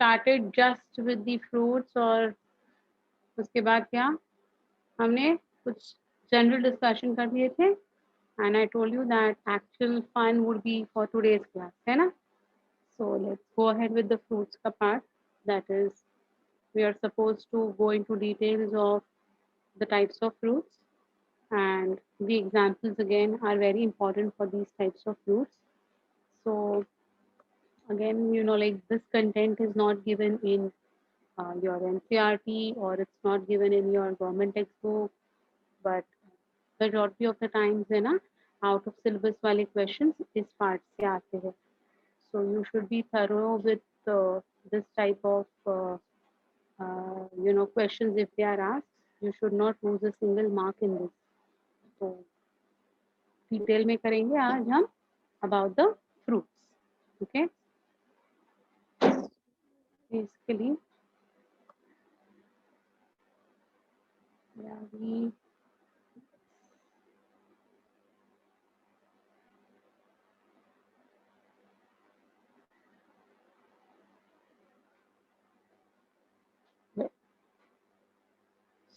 started just with the fruits और उसके बाद क्या हमने कुछ general discussion कर दिए थे and I told you that actual fun would be for today's class, है ना? So let's go ahead with the fruits ka part. That is, we are supposed to go into details of the types of fruits, and the examples again are very important for these types of fruits. So again, like this content is not given in your NCERT or it's not given in your government textbook, but majority of the times है ना out of syllabus वाले questions इस part से आते हैं. So you should be thorough with this type of questions if they are asked. You should not lose a single mark in this. So detail में करेंगे आज हम about the fruits. Okay. Basically, yeah,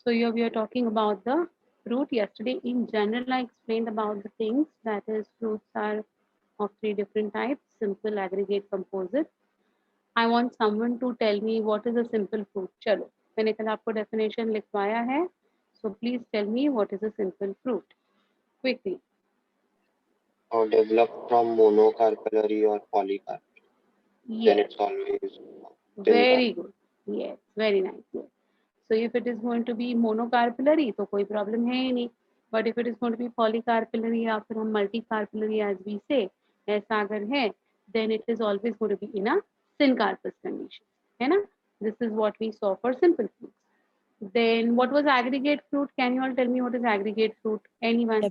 so here we are talking about the fruit. Yesterday in general I explained about the things, that is fruits are of 3 different types: simple, aggregate, composite. I want someone to tell me what is a simple fruit. चलो मैंने कल आपको definition लिखवाया है, so please tell me what is a simple fruit quickly. Or developed from monocarpellary or polycarpellary. Then Yes, it's always very good. Yes, very nice. Yes. So if it is going to be monocarpellary तो कोई problem है ही नहीं. But if it is going to be polycarpellary या फिर हम multicarpellary as we say, ऐसा अगर है, then it is always going to be in a syncarpous condition. है ना? This is what we saw for simple fruits. Then what was aggregate fruit? Can you all tell me what is aggregate fruit? Anyone?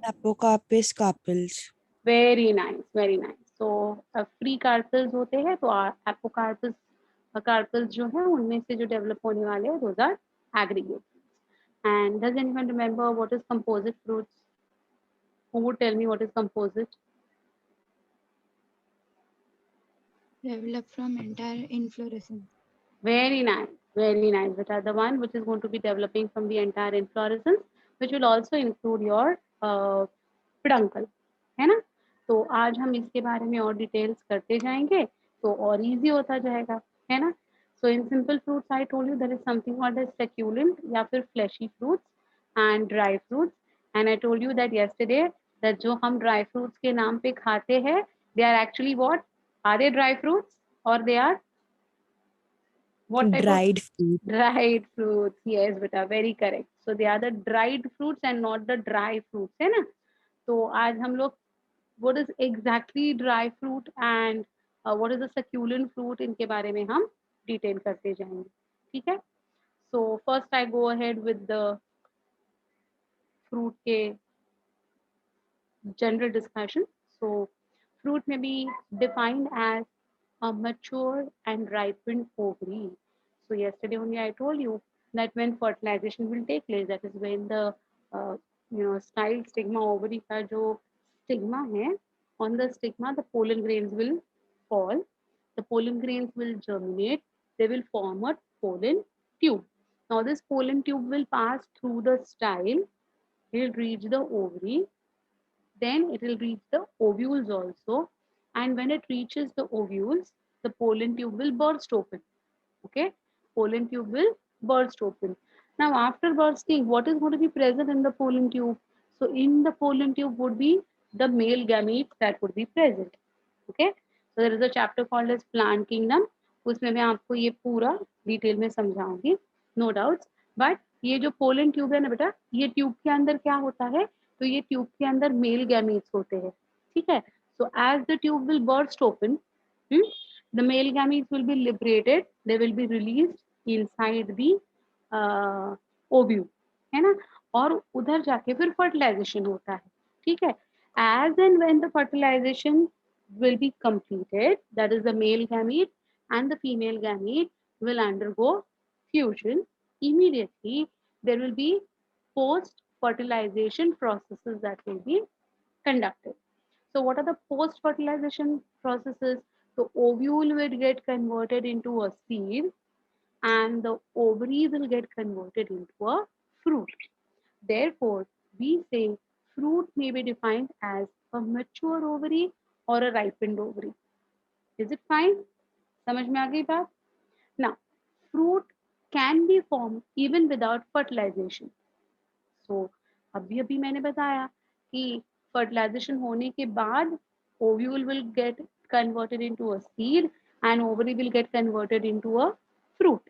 Apocarpus carpels. Very nice, very nice. So free carpels होते हैं, तो apocarpus carpels जो है उनमें से जो develop होने वाले हैं, those are aggregate fruits. And does anyone remember what is composite fruits? Who would tell me what is composite? Develop from entire inflorescence. Very nice, very nice. That are the one which is going to be developing from the entire inflorescence, which will also include your peduncle, है ना? तो आज हम इसके बारे में और details करते जाएंगे तो और इजी होता जाएगा, है ना? So in simple fruits, I told you there is something called as succulent या फिर fleshy fruits and dry fruits. And I told you that yesterday that जो हम dry fruits के नाम पे खाते हैं, they are actually what? Are they dry fruits or they are what type Dried of fruit. dried fruits? Yes, beta, very correct. So they are the dried fruits and not the dry fruits, है ना? तो आज हम लोग what is exactly dry fruit and what is the succulent fruit इनके बारे में हम डिटेल करते जाएंगे, ठीक है? So first I go ahead with the fruit के general discussion. So fruit may be defined as a mature and ripened ovary. So yesterday only I told you that when fertilization will take place, that is when the style stigma ovary का जो stigma है, on the stigma the pollen grains will fall. The pollen grains will germinate. They will form a pollen tube. Now this pollen tube will pass through the style. It will reach the ovary, then it will reach the ovules also, and when it reaches the ovules the pollen tube will burst open. Okay, pollen tube will burst open. Now after bursting, what is going to be present in the pollen tube? So in the pollen tube would be the male gametes that would be present. Okay, so there is a chapter called as plant kingdom, उसमें मैं आपको ये पूरा detail में समझाऊंगी, no doubts. But ये जो pollen tube है ना बेटा, ये ट्यूब के अंदर क्या होता है, तो ये ट्यूब के अंदर मेल गैमीट्स होते हैं, ठीक है? So as the tube will burst open, the male gametes will be liberated, they will be released inside the ovule, है ना? और उधर जाके फिर फर्टिलाइजेशन होता है, ठीक है? As and when the fertilization will be completed, that is the male gamete and the female gamete will undergo fusion. Immediately there will be post fertilization processes that will be conducted. So what are the post fertilization processes? So ovule will get converted into a seed and the ovary will get converted into a fruit. Therefore, we say fruit may be defined as a mature ovary or a ripened ovary. Is it fine? समझ में आ गई बात? Now, fruit can be formed even without fertilization. So, अभी अभी मैंने बताया कि fertilization होने के बाद ovule will get converted into a seed and ovary will get converted into a fruit,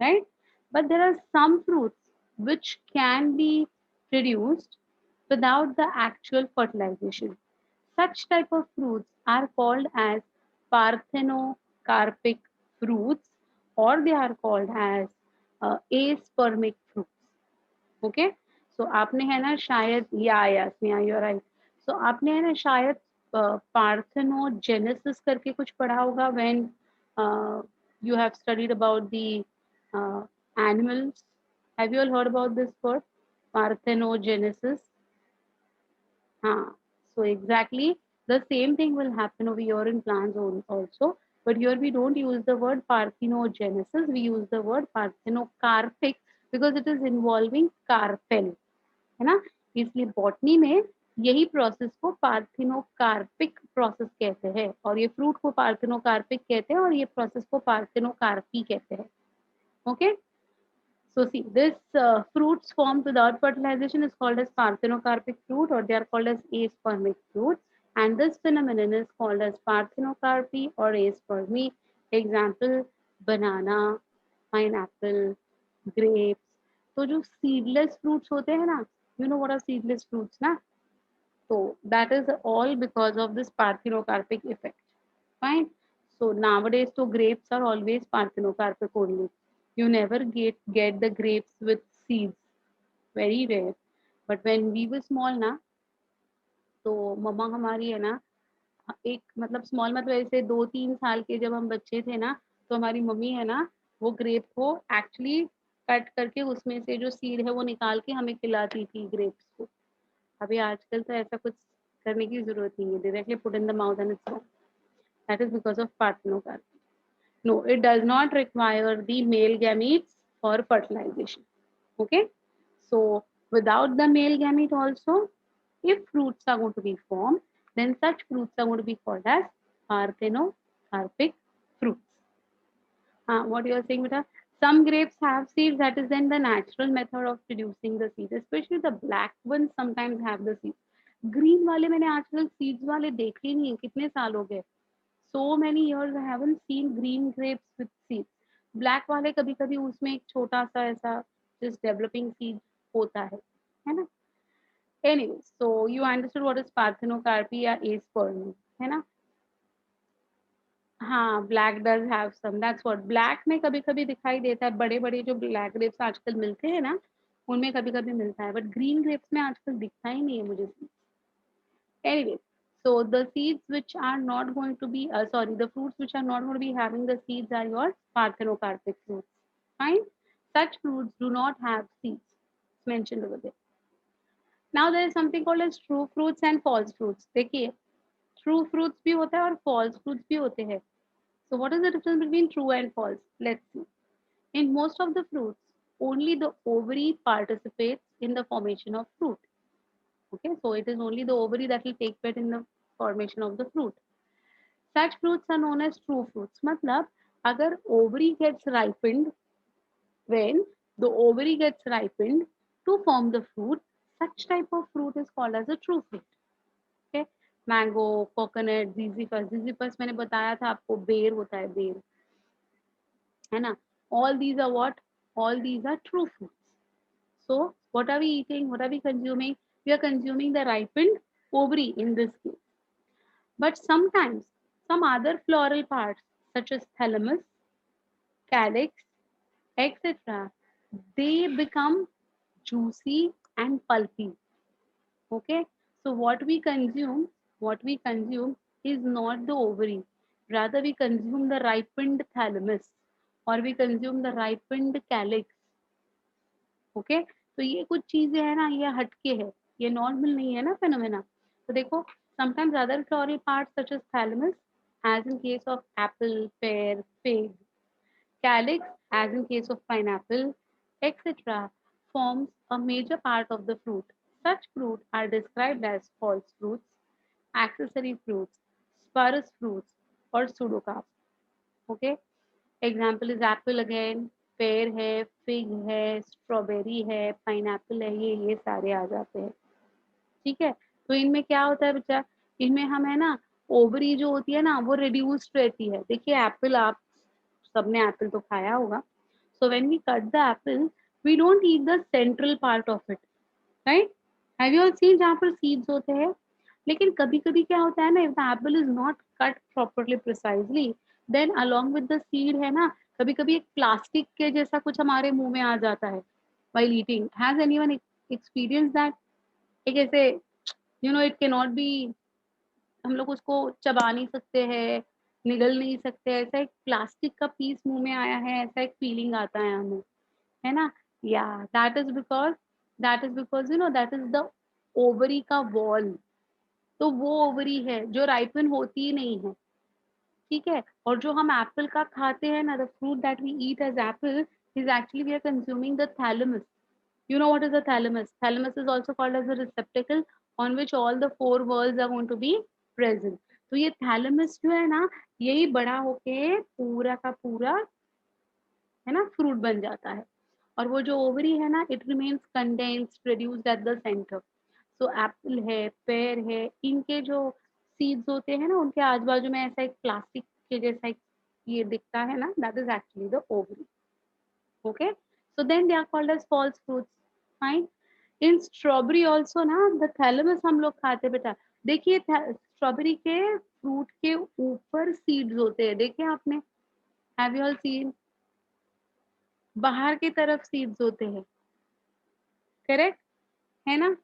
right? But there are some fruits which can be produced without the actual fertilization. Such type of fruits are called as parthenocarpic fruits or they are called as aspermic fruits. Okay, so आपने है ना शायद या Sneha you are right. सो आपने है ना शायद parthenogenesis करके कुछ पढ़ा होगा when you have studied about the animals. Have you all heard about this word parthenogenesis? हाँ, so exactly the same thing will happen over here in plants also, but here we don't use the word parthenogenesis, we use the word parthenocarpic because it is involving carpel, है ना. इसलिए botany में यही process को parthenocarpic process कहते हैं और ये फ्रूट को पार्थिनोकार्पिक कहते हैं और ये प्रोसेस को पार्थिनोकार्पी कहते हैं. Okay. So see, this fruits formed without fertilization is called as parthenocarpic fruit or they are called as aspermic fruit. And this phenomenon is called as parthenocarpy or aspermy. Example, banana, pineapple, grapes. तो जो seedless fruits होते हैं ना, you know what are seedless fruits ना? So that is all because of this parthenocarpic effect. Fine. So nowadays, so grapes are always parthenocarpic only. You never get the grapes with seeds. Very rare. But when we were small ना, तो मम्मा हमारी है ना एक मतलब small मतलब ऐसे 2-3 साल के जब हम बच्चे थे ना, तो हमारी मम्मी है ना वो ग्रेप को एक्चुअली कट करके उसमें से जो सीड है वो निकाल के हमें खिलाती थी ग्रेप्स को. अभी आजकल तो ऐसा कुछ करने की जरूरत नहीं है. Directly put in the mouth and it's gone. That is because of parthenocarpy. No, it does not require the male gametes for fertilization. Okay, so without the male gamete also, if fruits are going to be formed, then such fruits are going to be called as parthenocarpic fruits. What you are saying, beta? Some grapes have seeds. That is then the natural method of producing the seeds. Especially the black ones sometimes have the seeds. Green वाले मैंने आजकल seeds वाले देखे ही नहीं है. कितने साल हो गए? So many years I haven't seen green grapes with seeds. Black वाले कभी कभी उसमें एक छोटा सा ऐसा just developing seed होता है ना. Anyway, so you understood what is parthenocarpy या aspermy, है ना. हाँ, black does have some. That's what black में कभी कभी दिखाई देता है. बड़े बड़े जो black grapes आजकल मिलते हैं ना, उनमें कभी कभी मिलता है. But green grapes में आजकल दिखता ही नहीं है मुझे. Anyway, so the seeds which are not going to be, the fruits which are not going to be having the seeds are your parthenocarpic fruits. Fine. Such fruits do not have seeds. It's mentioned over there. Now there is something called as true fruits and false fruits. देखिए, true fruits भी होता है और false fruits भी होते हैं. So what is the difference between true and false? Let's see. In most of the fruits, only the ovary participates in the formation of fruit. Okay, so it is only the ovary that will take part in the formation of the fruit. Such fruits are known as true fruits. मतलब अगर ovary gets ripened, when the ovary gets ripened to form the fruit, such type of fruit is called as a true fruit. Okay, mango, coconut, ziziphus. Ziziphus मैंने बताया था आपको बेर होता है बेर, है ना. All these are what? All these are true fruits. So what are we eating? What are we consuming? We are consuming the ripened ovary in this case. But sometimes some other floral parts such as thalamus, calyx, etc., they become juicy and pulpy. Okay, so what we consume is not the ovary. Rather, we consume the ripened thalamus or we consume the ripened calyx. Okay, तो ये कुछ चीजें है ना, ये हटके है, ये नॉर्मल नहीं है ना फेनोमेना. तो देखो, sometimes other floral parts such as thalamus as in case of apple, pear, fig. Calyx, as in case of pineapple, etc., forms a major part of the fruit. Such fruit are described as false fruits, accessory fruits, spurious fruits, or pseudocarp. Okay. Example is Apple again, pair है, fig है, strawberry है, pineapple है, ये सारे आ जाते हैं। ठीक है, तो इनमें क्या होता है बच्चा, इनमें हम है ना ओवरी जो होती है ना वो रिड्यूस्ड रहती है। देखिए एप्पल, आप सबने एप्पल तो खाया होगा। So when we cut the apple we don't eat the central part of it, right? Have you all seen जहाँ पर सीड्स होते हैं? लेकिन कभी कभी क्या होता है ना, if the apple is not cut properly precisely, then along with the seed है ना, कभी कभी एक प्लास्टिक के जैसा कुछ हमारे मुंह में आ जाता है while eating. Has anyone experienced that? एक ऐसे इट कैन नॉट बी, हम लोग उसको चबा नहीं सकते हैं, निगल नहीं सकते, ऐसा एक प्लास्टिक का पीस मुंह में आया है, ऐसा एक फीलिंग आता है हमें, है ना? या that is because that is the ovary का वॉल। तो वो ओवरी है जो राइपन होती ही नहीं है। ठीक है, और जो हम एप्पल का खाते हैं ना, the fruit that we eat as apple is actually we are consuming the thalamus. You know what is the thalamus? Thalamus is also called as a receptacle on which all the four worlds are going to be present. तो ये thalamus जो है ना, यही बड़ा होके पूरा का पूरा है ना फ्रूट बन जाता है। और वो जो ओवरी है ना, it remains condensed, produced at the centre. So Apple है, पेयर है, इनके जो सीड्स होते हैं ना, उनके आजू बाजू में ऐसा एक प्लास्टिक के जैसा एक ये दिखता है ना, that is actually the ovary. Okay, so then they are called as false fruits. Fine. In strawberry also ना, the thalamus हम लोग खाते बेटा। देखिए स्ट्रॉबेरी के फ्रूट के ऊपर सीड्स होते हैं, देखिए आपने, हैव यू ऑल सीन? बाहर की तरफ सीड्स होते हैं, करेक्ट है ना?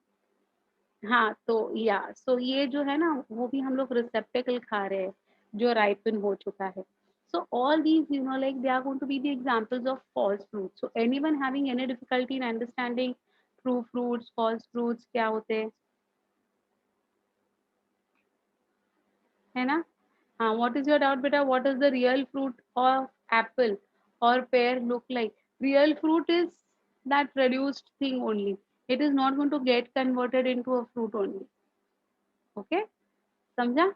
हाँ, तो या सो ये जो है ना, वो भी हम लोग रिसेप्टेकल खा रहे हैं जो राइपन हो चुका है। So all these, like they are going to be the examples of false fruits. So anyone having any difficulty in understanding true fruits, false fruits क्या होते हैं, है ना? हाँ, what is your doubt बेटा? What is the real fruit of apple or pear look like? Real fruit is that reduced thing only. It is not going to get converted into a fruit only. Okay, समझा?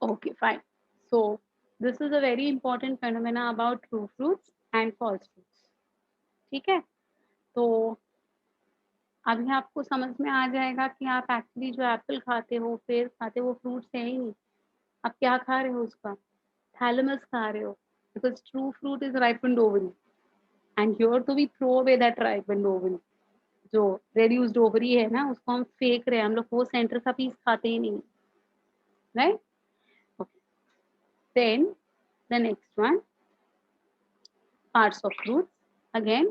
Okay, fine. So this is a very important phenomena about true fruits and false fruits. ठीक है, तो अभी आपको समझ में आ जाएगा कि आप एक्चुअली जो एप्पल खाते हो, पेड़ खाते हो, वो फ्रूट्स है ही नहीं। आप क्या खा रहे हो? उसका थैलेमस खा रहे हो, because true fruit is ripened ovary and here to be throw away that ripened ovary. जो रेड्यूस्ड ओवरी है ना, उसको हम फेंक रहे हैं, हम लोग वो सेंटर का पीस खाते ही नहीं, right? Okay, then the next one, parts of fruits. Again,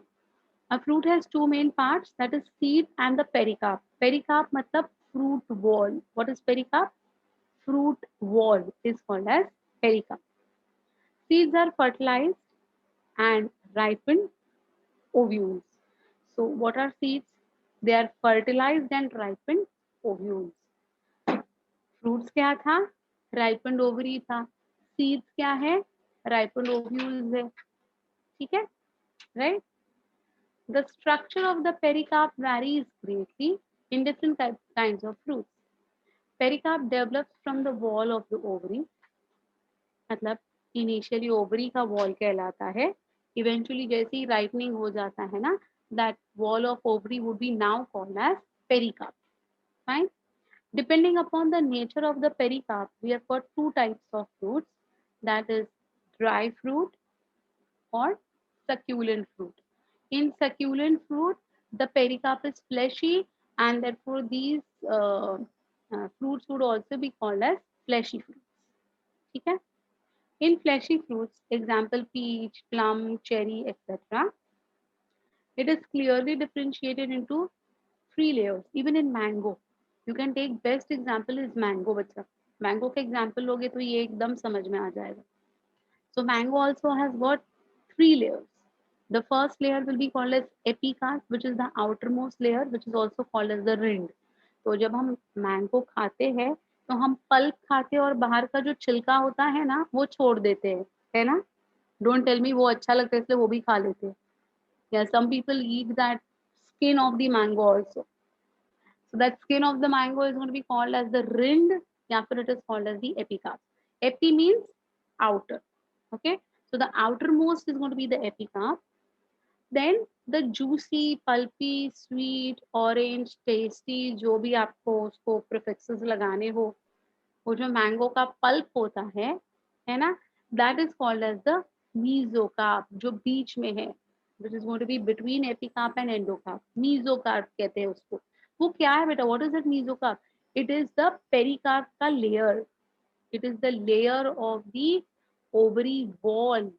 a fruit has two main parts, that is seed and the pericarp. Pericarp matlab fruit wall. What is pericarp? Fruit wall is called as pericarp. Seeds are fertilized and ripened ovules. So what are seeds? They are fertilized and ripened ovules. Fruits क्या था? Ripened ovary था. Seeds क्या है? Ripened ovules है। ठीक है, right? The structure of the pericarp varies greatly in different kinds of fruits. Pericarp develops from the wall of the ovary, मतलब initially ovary का वॉल कहलाता है, इवेंचुअली जैसे ही राइपनिंग हो जाता है ना, that wall of ovary would be now called as pericarp. Fine. Depending upon the nature of the pericarp, we have got two types of fruits, that is dry fruit or succulent fruit. In succulent fruit, the pericarp is fleshy, and therefore these fruits would also be called as fleshy fruits. ठीक है? In fleshy fruits, example peach, plum, cherry, etc., it is clearly differentiated into three layers. Even in mango, you can take best example is mango बच्चा. Mango का example लोगे तो ये एकदम समझ में आ जाएगा. So mango also has got three layers. The first layer will be called as epicarp, which is the outermost layer, which is also called as the rind. तो जब हम मैंगो खाते हैं तो हम पल्प खाते हैं और बाहर का जो छिलका होता है ना वो छोड़ देते हैं, है ना? डोंट टेल मी वो अच्छा लगता है इसलिए वो भी खा लेते हैं. या some people eat that skin of the mango also. So that skin of the mango is going to be called as the rind, या फिर it is called as the epicarp. Epi means outer. Okay, so the outermost is going to be the epicarp. Then the juicy, pulpy, sweet, orange, tasty, जो भी आपको उसको prefixes लगाने हो, वो जो मैंगो का पल्प होता है ना, that is called as the mesocarp, जो बीच में है, which is going to be between epicarp and endocarp. Mesocarp कहते हैं उसको. वो क्या है बेटा? What is that mesocarp? It is the pericarp का layer. It is the layer of the ovary wall.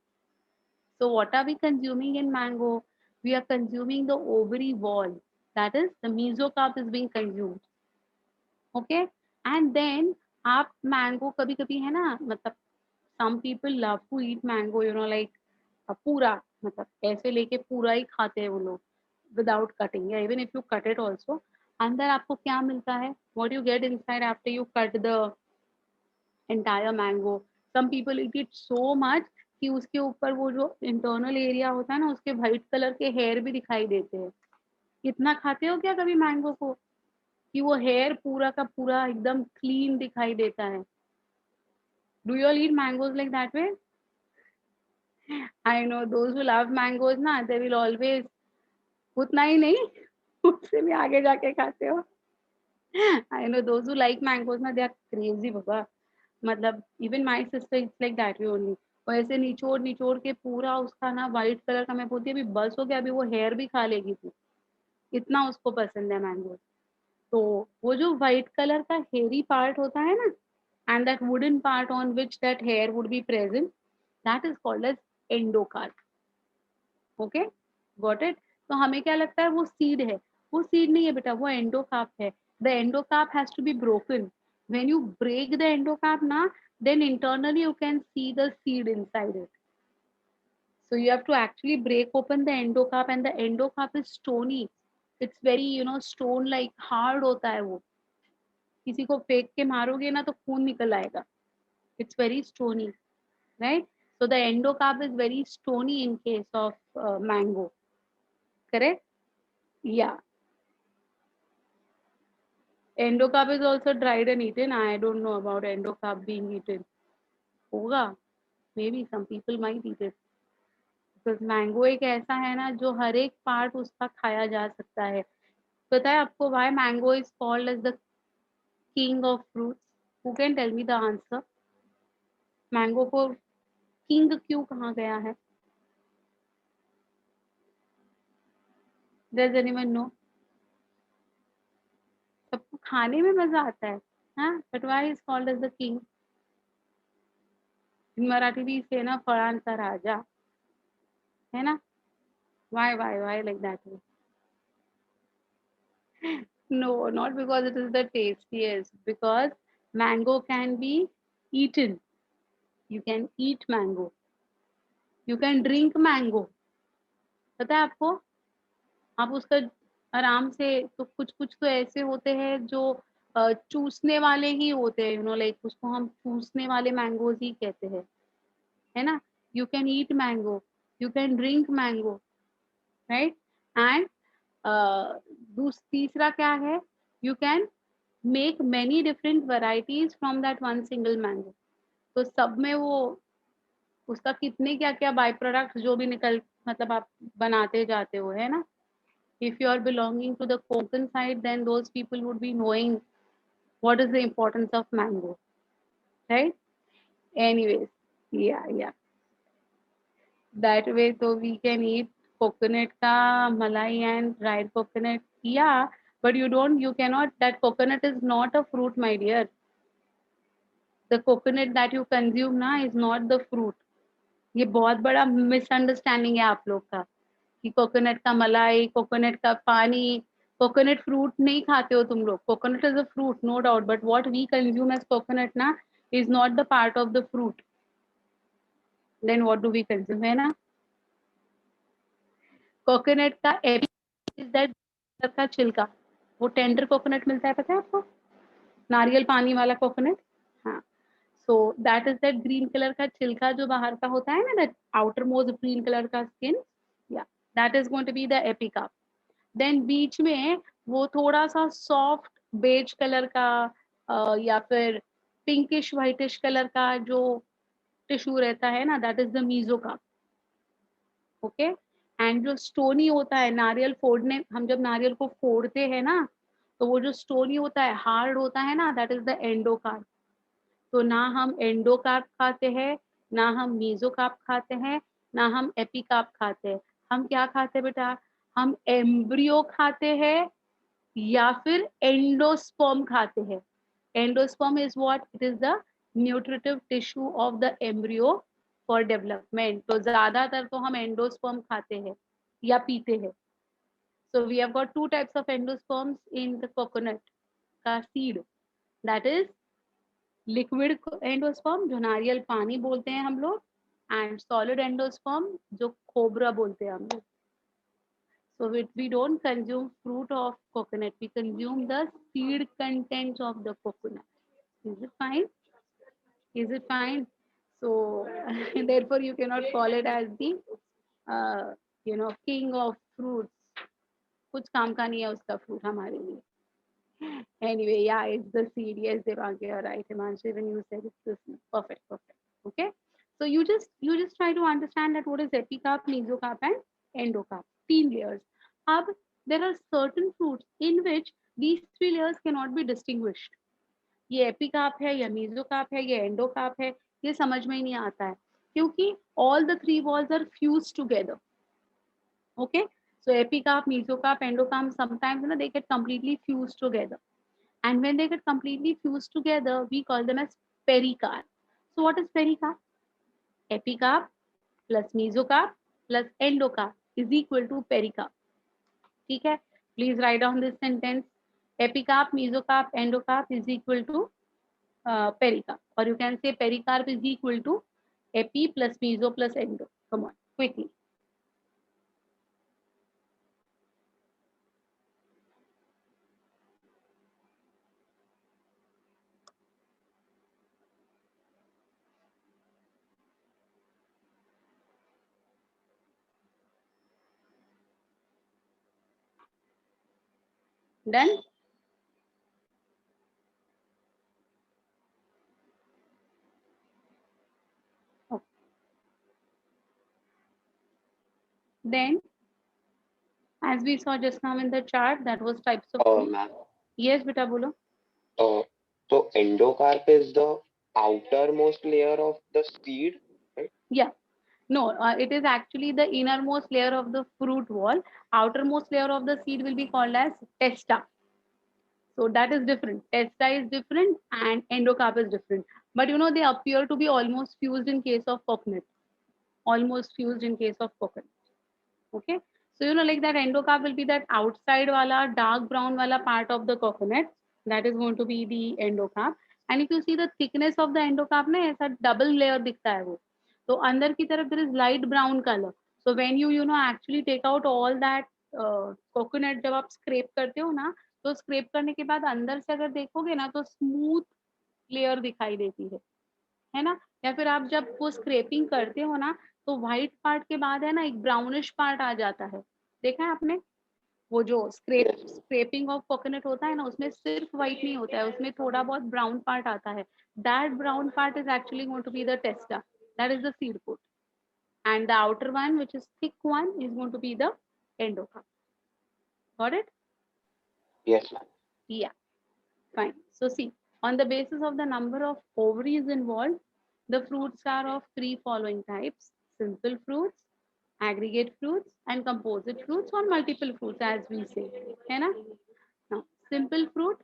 So what are we consuming in mango? We are consuming the ovary wall. That is the mesocarp is being consumed. Okay, and then आप mango कभी कभी है ना, मतलब some people love to eat mango, you know, like पूरा, मतलब ऐसे लेके पूरा ही खाते हैं वो लोग without cutting. Yeah, even if you cut it also, अंदर आपको क्या मिलता है? What you get inside after you cut the entire mango? Some people eat it so much कि उसके ऊपर वो जो इंटरनल एरिया होता है ना, उसके व्हाइट कलर के हेयर भी दिखाई देते हैं. इतना खाते हो क्या कभी मैंगो को कि वो हेयर पूरा का पूरा एकदम क्लीन दिखाई देता है? Do you all eat mangoes like that way? I know those who love mangoes ना, दे विल ऑलवेज, उतना ही नहीं उससे भी आगे जाके खाते हो. I know those who like mangoes ना, दे आर क्रेजी बाबा. मतलब even my sister it's like that way only. और ऐसे निचोड़ निचोड़ के पूरा उसका ना व्हाइट कलर का, मैं बोलती अभी बस हो गया, अभी वो हेयर भी खा लेगी तू, इतना उसको पसंद है मैंगो. तो वो जो व्हाइट कलर का हेयरी पार्ट होता है ना, and that wooden part on which that hair would be present, that is called as endocarp. Okay, got it? तो हमें क्या लगता है वो सीड है? वो सीड नहीं है बेटा, वो एंडोकार्प है. The endocarp has to be broken. When you break the endocarp na, then internally you can see the seed inside it. So you have to actually break open the endocarp, and the endocarp is stony. It's very, you know, stone like, hard होता है वो. किसी को फेंक के मारोगे ना तो खून निकल आएगा. It's very stony, right? So the endocarp is very stony in case of mango. Correct? Yeah. Endocarp is also dried and eaten. I don't know about endocarp being eaten. होगा. Maybe some people might eat it. Because mango एक ऐसा है ना जो हर एक part उसका खाया जा सकता है. पता है आपको why mango is called as the king of fruits? Who can tell me the answer? Mango को किंग क्यों कहा गया है? Does anyone know? सबको खाने में मजा आता है, हाँ, but why is called as the king? In Marathi भी इसे ना फळांचा राजा, है ना? Why like that way? No, not because it is the tastiest, because mango can be eaten. You can eat mango. You can drink mango. पता है आपको? आप उसका आराम से, तो कुछ कुछ तो ऐसे होते हैं जो चूसने वाले ही होते हैं, यू नो, लाइक उसको हम चूसने वाले मैंगोज ही कहते हैं, है ना? You can eat mango, you can drink mango, right? And तीसरा क्या है? You can make many different varieties from that one single mango. तो सब में वो उसका कितने क्या क्या बाय प्रोडक्ट जो भी निकल, मतलब आप बनाते जाते हो, है ना? If you are belonging to the Konkan side, then those people would be knowing what is the importance of mango, right? Anyways, yeah. That way, so we can eat coconut ka malai and dried coconut. Yeah, but you cannot. That coconut is not a fruit, my dear. The coconut that you consume na is not the fruit. ये बहुत बड़ा misunderstanding है आप लोग का कि coconut का मलाई, कोकोनट का पानी, कोकोनट फ्रूट नहीं खाते हो तुम लोग. Coconut is a fruit, no doubt, but what we consume as coconut ना is not the part of the fruit. Then what do we consume, है ना? कोकोनट का इज दैट का छिलका, वो टेंडर कोकोनट मिलता है, पता है आपको? नारियल पानी वाला कोकोनट, हाँ। So that is that green colour का छिलका जो बाहर का होता है ना, that outer most green colour का स्किन, या that is going to be the epicarp. Then बीच में वो थोड़ा सा सॉफ्ट बेज कलर का या फिर पिंकिश व्हाइटिश कलर का जो टिश्यू रहता है ना, that is the mesocarp. Okay, and जो स्टोनी होता है नारियल फोड़ने, हम जब नारियल को फोड़ते हैं ना, तो वो जो स्टोनी होता है, हार्ड होता है ना, दैट इज द एंडोकार्प। तो ना हम एंडोकार्प खाते हैं, ना हम मीजोकार्प खाते हैं, ना हम एपिकार्प खाते हैं। हम क्या खाते हैं बेटा? हम एम्ब्रियो खाते हैं या फिर एंडोस्पर्म खाते हैं। Endosperm is what? It is the nutritive tissue of the embryo for development. तो ज्यादातर तो हम एंडोस्पर्म खाते हैं या पीते हैं। So we have got two types of endosperms in the coconut का seed. That is liquid endosperm जो नारियल पानी बोलते हैं हम लोग, and solid endosperm जो खोबरा बोलते हैं हम लोग. So we don't consume fruit of coconut. We consume the seed contents of the coconut. Is it fine? Is it fine? So therefore you cannot call it as the king of fruits. कुछ काम का नहीं है उसका fruit हमारे लिए. Anyway, yeah, it's the seed. Yes, Devangi, you're right. Himanshi, when you said it's the seed. Perfect, perfect. Okay. So you just try to understand that what is epicarp, mesocarp, and endocarp. 3 layers. Ab, there are certain fruits in which these 3 layers cannot be distinguished. ये epicarp है या mesocarp है या endocarp है, ये समझ में ही नहीं आता है क्योंकि all the 3 walls are fused together. Okay. So epicarp, mesocarp, endocarp, sometimes they get completely fused together. And when they get completely fused together, we call them as pericarp. So what is pericarp? Epicarp plus mesocarp plus endocarp is equal to pericarp. ठीक है? Please write down this sentence. Epicarp, mesocarp, endocarp is equal to pericarp. Or you can say pericarp is equal to epi plus meso plus endo. Come on, quickly. Done? Okay. Then, as we saw just now in the chart, that was types of fruit. Ma'am. Yes, beta bolo. So endocarp is the outermost layer of the seed, right? Yeah. No, it is actually the innermost layer of the fruit wall. Outermost layer of the seed will be called as testa. So that is different. Testa is different and endocarp is different. But they appear to be almost fused in case of coconut. Almost fused in case of coconut. Okay. So like that endocarp will be that outside wala dark brown wala part of the coconut. That is going to be the endocarp. And if you see the thickness of the endocarp na aisa double layer दिखता है वो. तो अंदर की तरफ there is light brown color. So when you actually take out all that coconut, जब आप scrape करते हो ना, तो scrape करने के बाद अंदर से अगर देखोगे ना तो smooth layer दिखाई देती है ना. या फिर आप जब वो स्क्रेपिंग करते हो ना, तो व्हाइट पार्ट के बाद है ना एक ब्राउनिश पार्ट आ जाता है. देखा है आपने? वो जो स्क्रेपिंग ऑफ कोकोनट होता है ना, उसमें सिर्फ व्हाइट नहीं होता है, उसमें थोड़ा बहुत ब्राउन पार्ट आता है. That brown part is actually going to be the testa. That is the seed coat. And the outer one, which is thick one, is going to be the endocarp. Got it? Yes, ma'am. Yeah. Fine. So see, on the basis of the number of ovaries involved, the fruits are of 3 following types: simple fruits, aggregate fruits, and composite fruits, or multiple fruits, as we say. है ना? Now, simple fruit,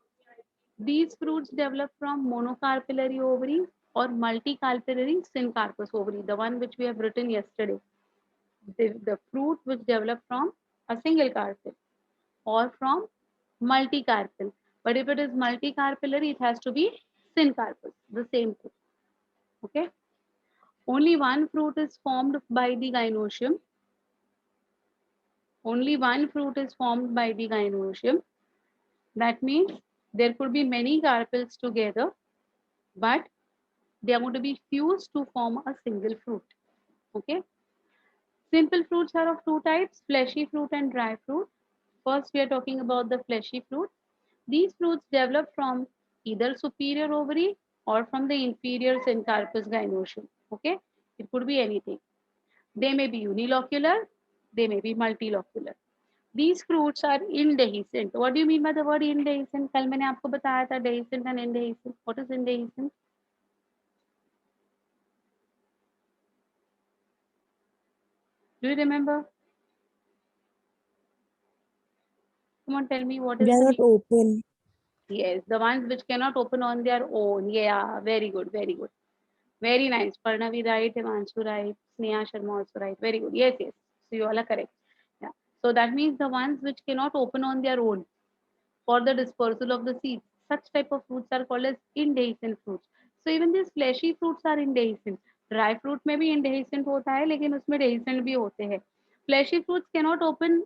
these fruits develop from monocarpillary ovary or multicarpillary syncarpous ovary, the one which we have written yesterday. The fruit which develop from a single carpel or from multicarpal. But if it is multicarpillary, it has to be syncarpous, the same thing. Okay. Only one fruit is formed by the gynoecium. Only one fruit is formed by the gynoecium. That means There could be many carpels together, but they are going to be fused to form a single fruit. Okay. Simple fruits are of two types, fleshy fruit and dry fruit. First, we are talking about the fleshy fruit. These fruits develop from either superior ovary or from the inferior syncarpus gynosium. Okay, it could be anything. They may be unilocular, they may be multilocular. These fruits are indehiscent. What do you mean by the word indehiscent? कल मैंने आपको बताया था dehiscent and indehiscent. What is indehiscent? Do you remember? Come on, tell me what is They are the not meaning? open. Yes, the ones which cannot open on their own. Yeah, very good, very good. Very nice. Parnavi right, Himanshu right, Sneha Sharma also right. Very good. Yes, yes. So you all are correct. Yeah. So that means the ones which cannot open on their own for the dispersal of the seeds. Such type of fruits are called as indehiscent fruits. So even these fleshy fruits are indehiscent. Dry fruit में भी indehiscent होता है, लेकिन उसमें dehiscent भी होते हैं. Fleshy fruits cannot open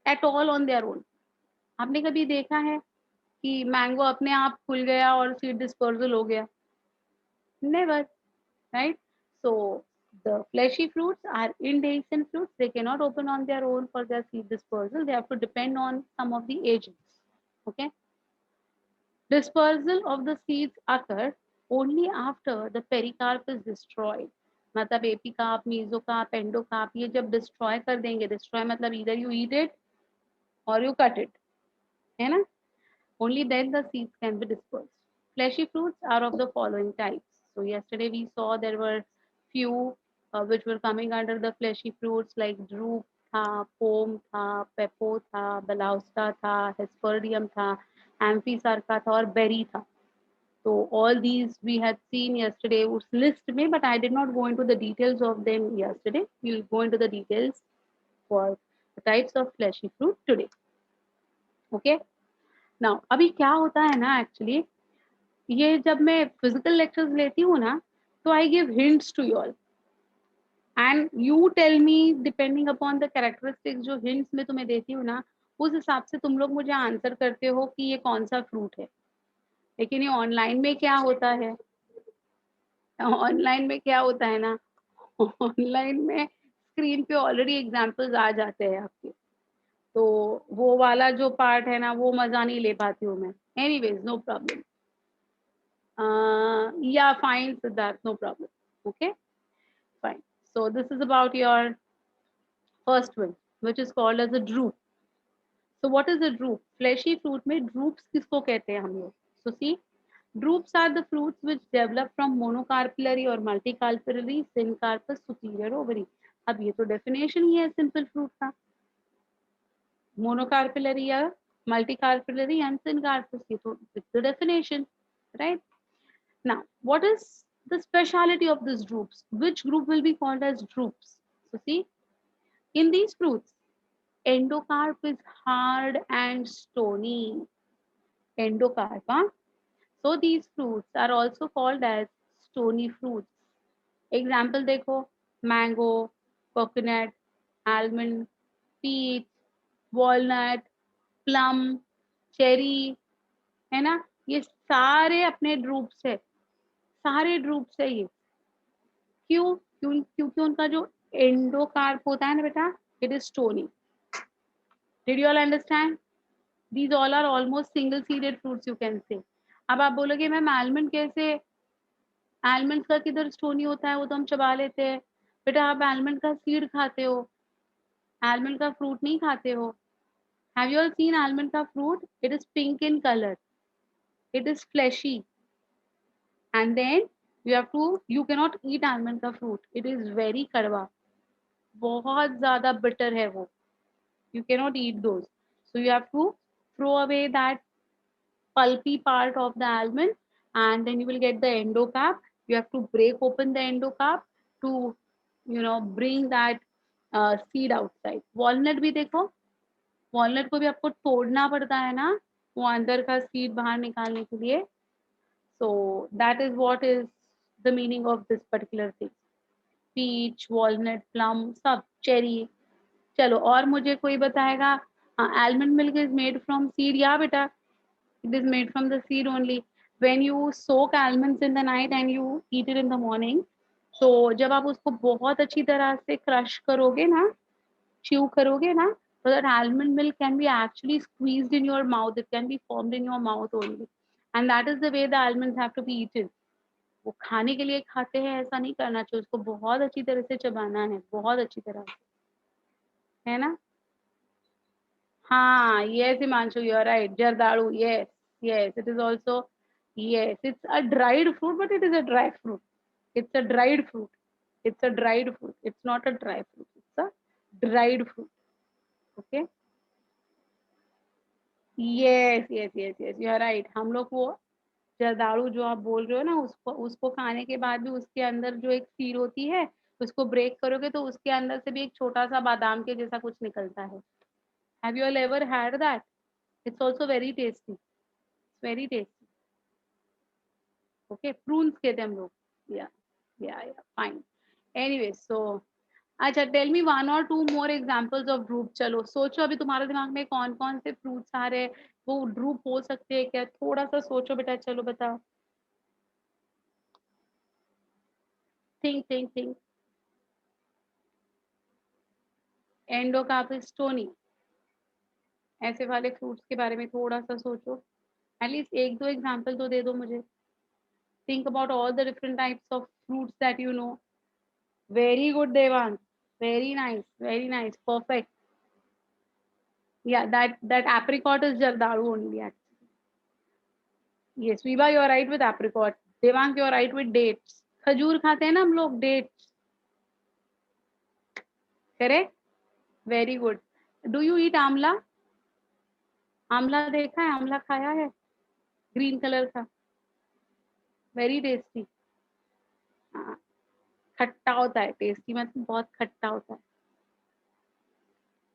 at all on their own. आपने कभी देखा है कि मैंगो अपने आप खुल गया और सीड डिस्पर्सल हो गया? Never, right? So the fleshy fruits are indehiscent fruits. They cannot open on their own for their seed dispersal. They have to depend on some of the agents. Okay. Dispersal of the seeds occur only after the pericarp is destroyed. मतलब epicarp, mesocarp, endocarp ये जब destroy कर देंगे, destroy मतलब either you eat it or you cut it, है ना? Only then the seeds can be dispersed. Fleshy fruits are of the following types. So yesterday we saw there were few which were coming under the fleshy fruits like drupe था, pome था, pepo था, balausta था, hesperdium था, amphisarca था और berry था. So all these we had seen yesterday उस list में, but I did not go into the details of them yesterday. We'll go into the details for the types of fleshy fruit today. Okay. Now अभी क्या होता है ना actually, ये जब मैं फिजिकल लेक्चर्स लेती हूँ ना, तो I give hints to you all and you tell me depending upon the characteristics जो हिंट्स में तुम्हें देती हूँ ना, उस हिसाब से तुम लोग मुझे आंसर करते हो कि ये कौन सा फ्रूट है. लेकिन ये ऑनलाइन में क्या होता है, ऑनलाइन में क्या होता है ना, ऑनलाइन में स्क्रीन पे ऑलरेडी एग्जाम्पल्स आ जाते हैं आपके, तो वो वाला जो पार्ट है ना वो मजा नहीं ले पाती हूँ मैं. Anyways no problem. Yeah, fine, Siddharth, no problem. Okay, fine. So this is about your first one, which is called as a drupe. So what is a drupe? Fleshy fruit में drupes किसको कहते हैं हम लोग? So see, drupes are the fruits which develop from monocarpellary or multicarpellary syncarpous superior ovary. अब ये तो definition ही है simple fruit का. Monocarpellary या multicarpellary and syncarpous, ये तो it's the definition, right? Now, what is the speciality of these drupes? Which group will be called as drupes? So see, in these fruits, endocarp is hard and stony. Endocarp, huh? So these fruits are also called as stony fruits. Example देखो, mango, coconut, almond, peach, walnut, plum, cherry, है ना? ये सारे अपने droops है, सारे droops है ये. क्यों? क्योंकि उनका जो एंडोकार्प होता है ना बेटा, it is stony. Did you all understand? These all are almost single seeded fruits you can say. अब आप बोलोगे मैम आलमंड कैसे, आलमंड का किधर स्टोनी होता है, वो तो हम चबा लेते हैं. बेटा आप आलमंड का सीड खाते हो, आलमंड का फ्रूट नहीं खाते हो. Have you all seen almond का fruit? It is pink in colour, it is fleshy, and then you cannot eat almond का fruit. It is very कड़वा, बहुत ज्यादा bitter है वो. You cannot eat those. So you have to throw away that pulpy part of the almond, and then you will get the endocarp. You have to break open the endocarp to bring that seed outside. Walnut भी देखो, walnut को भी आपको तोड़ना पड़ता है ना, वो अंदर का सीड बाहर निकालने के लिए. So that is what is the meaning of this particular thing. Peach, walnut, plum, सब, cherry. चलो और मुझे कोई बताएगा, almond milk is made from seed. या बेटा, It is made from the seed only. When you soak almonds in the night and you eat it in the morning, तो जब आप उसको बहुत अच्छी तरह से क्रश करोगे ना, chew करोगे ना, so that almond milk can be actually squeezed in your mouth. It can be formed in your mouth only, and that is the way the almonds have to be eaten. वो खाने के लिए खाते हैं ऐसा नहीं करना चाहिए, उसको बहुत अच्छी तरह से चबाना है, बहुत अच्छी तरह से, है ना? हाँ, yes Himanshu, you are right. Jardalu, yes, yes, it is also, yes, it's a dried fruit, but it is a dry fruit. It's a dried fruit. It's a dried fruit. It's not a dry fruit. It's a dried fruit. Okay. Yes, yes, yes, yes. You are right. हम लोग वो जर्दालू जो आप बोल रहे हो ना, उसको उसको खाने के बाद भी उसके अंदर जो एक सीड होती है, उसको ब्रेक करोगे तो उसके अंदर से भी एक छोटा सा बादाम के जैसा कुछ निकलता है. Have you all ever had that? It's also very tasty. It's very tasty. Okay, prunes कहते हैं हम लोग. Yeah, yeah, yeah. Fine. Anyway, so अच्छा, टेल मी वन और two more examples of drupe. चलो सोचो अभी तुम्हारे दिमाग में कौन कौन से फ्रूट्स आ रहे हैं, वो ड्रूप हो सकते हैं क्या? थोड़ा सा सोचो बेटा, चलो बताओ. Think think think. Endocarps, stony, ऐसे वाले फ्रूट्स के बारे में थोड़ा सा सोचो. एटलीस्ट एक दो एग्जांपल तो दे दो मुझे. Think about all the different types of fruits that you know. Very good Devang, very nice, perfect. Yeah, that apricot is jardalu only actually. Yes, Viva, you are right with apricot. Devang, you are right with dates. खजूर खाते हैं ना हम लोग, dates. Correct? Very good. Do you eat Amla? Amla देखा है? आमला खाया है? ग्रीन कलर का, वेरी टेस्टी. हाँ, खट्टा होता है, टेस्टी मतलब बहुत खट्टा होता है.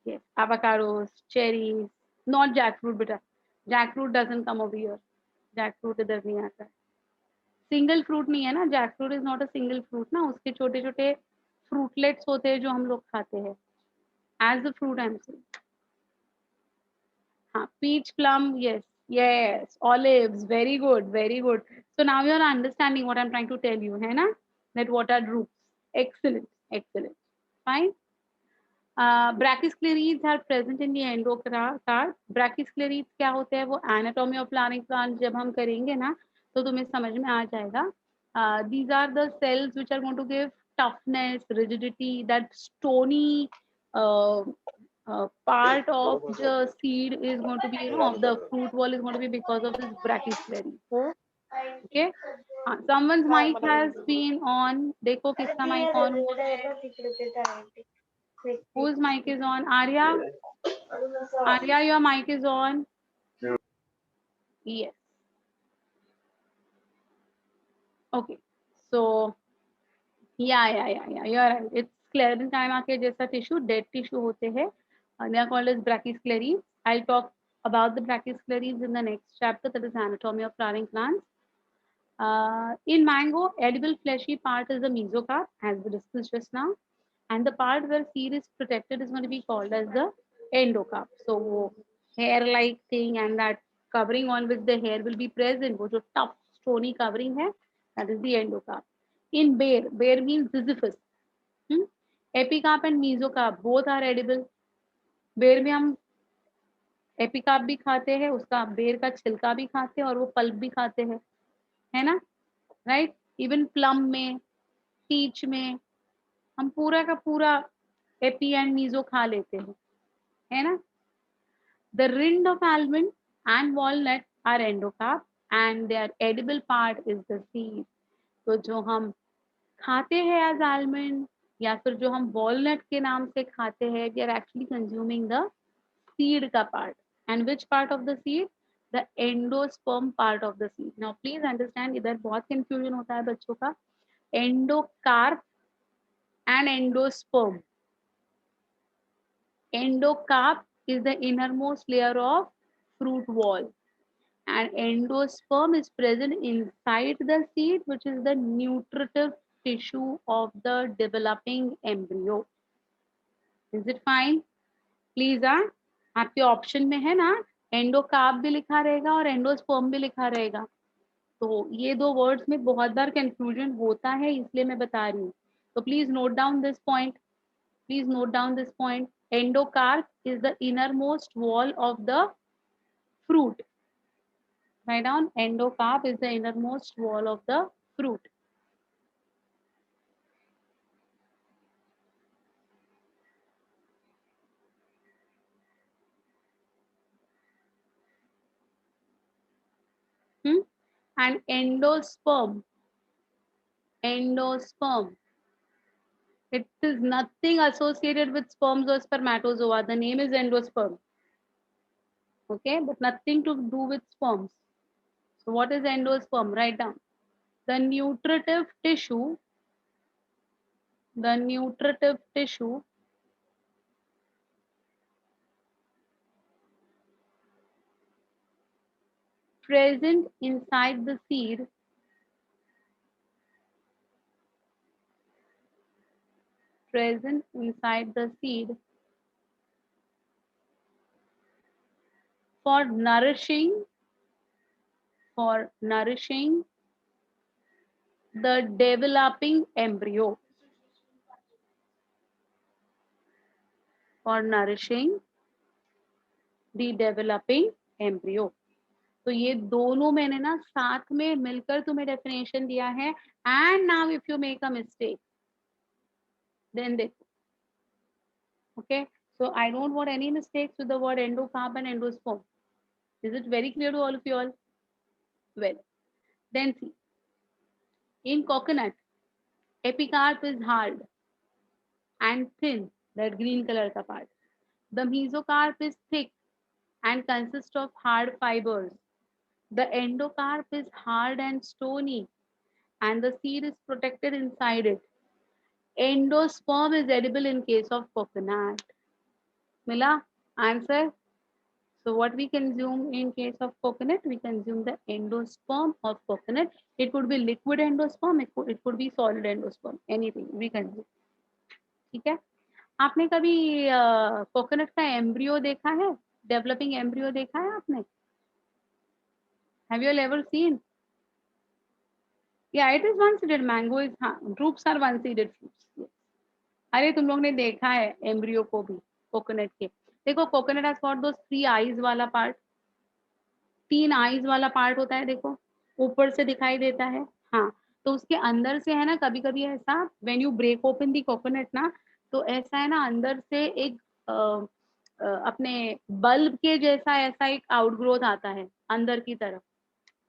Yes, avocados, cherries, not jackfruit बेटा. Jackfruit doesn't come over here. Jackfruit इधर नहीं आता है. सिंगल फ्रूट नहीं है ना, jackfruit is not a single fruit ना, उसके छोटे छोटे फ्रूटलेट्स होते हैं जो हम लोग खाते हैं as a fruit. I am saying. हाँ, peach, plum, yes yes, olives, very good, very good. So now you are understanding what I am trying to tell you, है ना? That what are drupes. Excellent, excellent, fine. Brachysclereids are present in the endocarp. Brachysclereids क्या होते हैं? वो anatomy of flowering plant जब हम करेंगे ना, तो तुम्हें समझ में आ जाएगा. These are the cells which are going to give toughness, rigidity. That stony uh, part of the seed is going to be, you know, of the fruit wall is going to be because of this brachysphere. Okay. Someone's mic has been on. देखो किसका mic on हुआ? Whose mic is on? Arya? Arya, your mic is on. Yes. Okay. So yeah, you're right. It's sclerenchyma के जैसा tissue, dead tissue होते हैं. They are called as brachyspheres. I'll talk about the brachyspheres in the next chapter, that is anatomy of flowering plants. In mango, edible fleshy part is the mesocarp, as we discussed just now, and the part where seed is protected is going to be called as the endocarp. So hair-like thing and that covering on which the hair will be present, वो जो tough stony covering है, that is the endocarp. In bear, bear means Sisyphus. Epicarp and mesocarp both are edible. बेर में हम epicarp भी खाते हैं, उसका बेर का छिलका भी खाते हैं और वो पल्प भी खाते हैं, है ना? राइट. इवन प्लम में, पीच में हम पूरा का पूरा एपी एंड मीजो खा लेते हैं, है ना? The rind of almond and walnut are endocarp and their edible part is the seed. तो जो हम खाते हैं एज आलमंड या फिर जो हम वॉलनट के नाम से खाते हैं, we are actually consuming the seed का part. And which part of the seed? The endosperm part of the seed. Now please understand, इधर बहुत कंफ्यूजन होता है बच्चों का. Endocarp and endosperm. Endocarp is the innermost layer of fruit wall, and endosperm is present inside the seed, which is the nutritive tissue of the developing embryo. Is it fine? Please, आपके option में है ना, endocarp भी लिखा रहेगा और endosperm भी लिखा रहेगा। तो ये दो वर्ड्स में बहुत बार कंफ्यूजन होता है, इसलिए मैं बता रही हूँ। तो please note down this point, please note down this point. Endocarp is the inner most wall of the fruit. Write down, endocarp is the innermost wall of the fruit. And endosperm, endosperm, it is nothing associated with sperms or spermatozoa. The name is endosperm. Okay, but nothing to do with sperms. So what is endosperm? Write down. The nutritive tissue, the nutritive tissue present inside the seed, present inside the seed for nourishing the developing embryo, for nourishing the developing embryo. तो ये दोनों मैंने ना साथ में मिलकर तुम्हें definition दिया है। And now if you make a mistake then देखो, okay. So I don't want any mistakes with the word endocarp and endosperm. Is it very clear to all of you all? Well, then see, in coconut, epicarp is hard and thin, that green color ka part. The mesocarp is thick and consists of hard fibers. The endocarp is hard and stony, and the seed is protected inside it. Endosperm is edible in case of coconut. Mila, answer. So what we consume in case of coconut, we consume the endosperm of coconut. It could be liquid endosperm, it could be solid endosperm, anything we consume. ठीक है? आपने कभी coconut का embryo देखा है? Developing embryo देखा है आपने? Have you all ever seen? Yeah, it is one-seeded. Mango is, हाँ, drupes are one-seeded fruits. Yes. अरे तुम लोग ने देखा है एम्ब्रियो को भी कोकोनट के। देखो coconut has got those 3 eyes वाला पार्ट, 3 आईज वाला पार्ट होता है, देखो ऊपर से दिखाई देता है। हाँ, तो उसके अंदर से है ना, कभी कभी ऐसा when you break open the coconut ना, तो ऐसा है ना अंदर से एक अपने बल्ब के जैसा ऐसा एक आउटग्रोथ आता है अंदर की तरफ,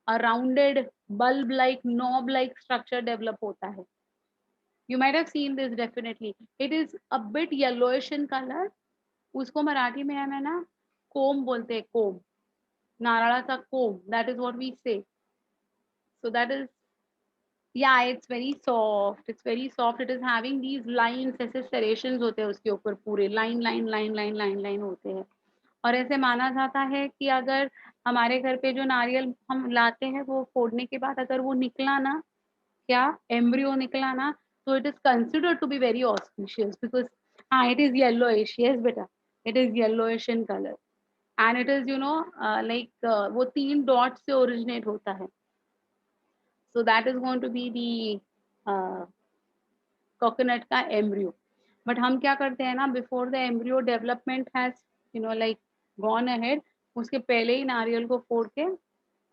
अ rounded bulb like knob like structure develop होता है। You might have seen this definitely. It is a bit yellowish in color. उसको मराठी में है ना कोम बोलते हैं, कोम, नारळाचा कोम, that is what we say. So that is, yeah, it's very soft. It's very soft. It is having these lines, ऐसे serrations होते हैं उसके ऊपर, पूरे लाइन होते हैं। और ऐसे माना जाता है कि अगर हमारे घर पे जो नारियल हम लाते हैं वो फोड़ने के बाद अगर वो निकला ना, क्या एम्ब्रियो निकला ना, so it is considered to be very auspicious because it is yellowish. Yes beta, it is yellowish in color and it is वो 3 dots से originate होता है. So that is going to be the coconut का embryo. But हम क्या करते हैं ना, before the embryo development has gone ahead, उसके पहले ही नारियल को फोड़ के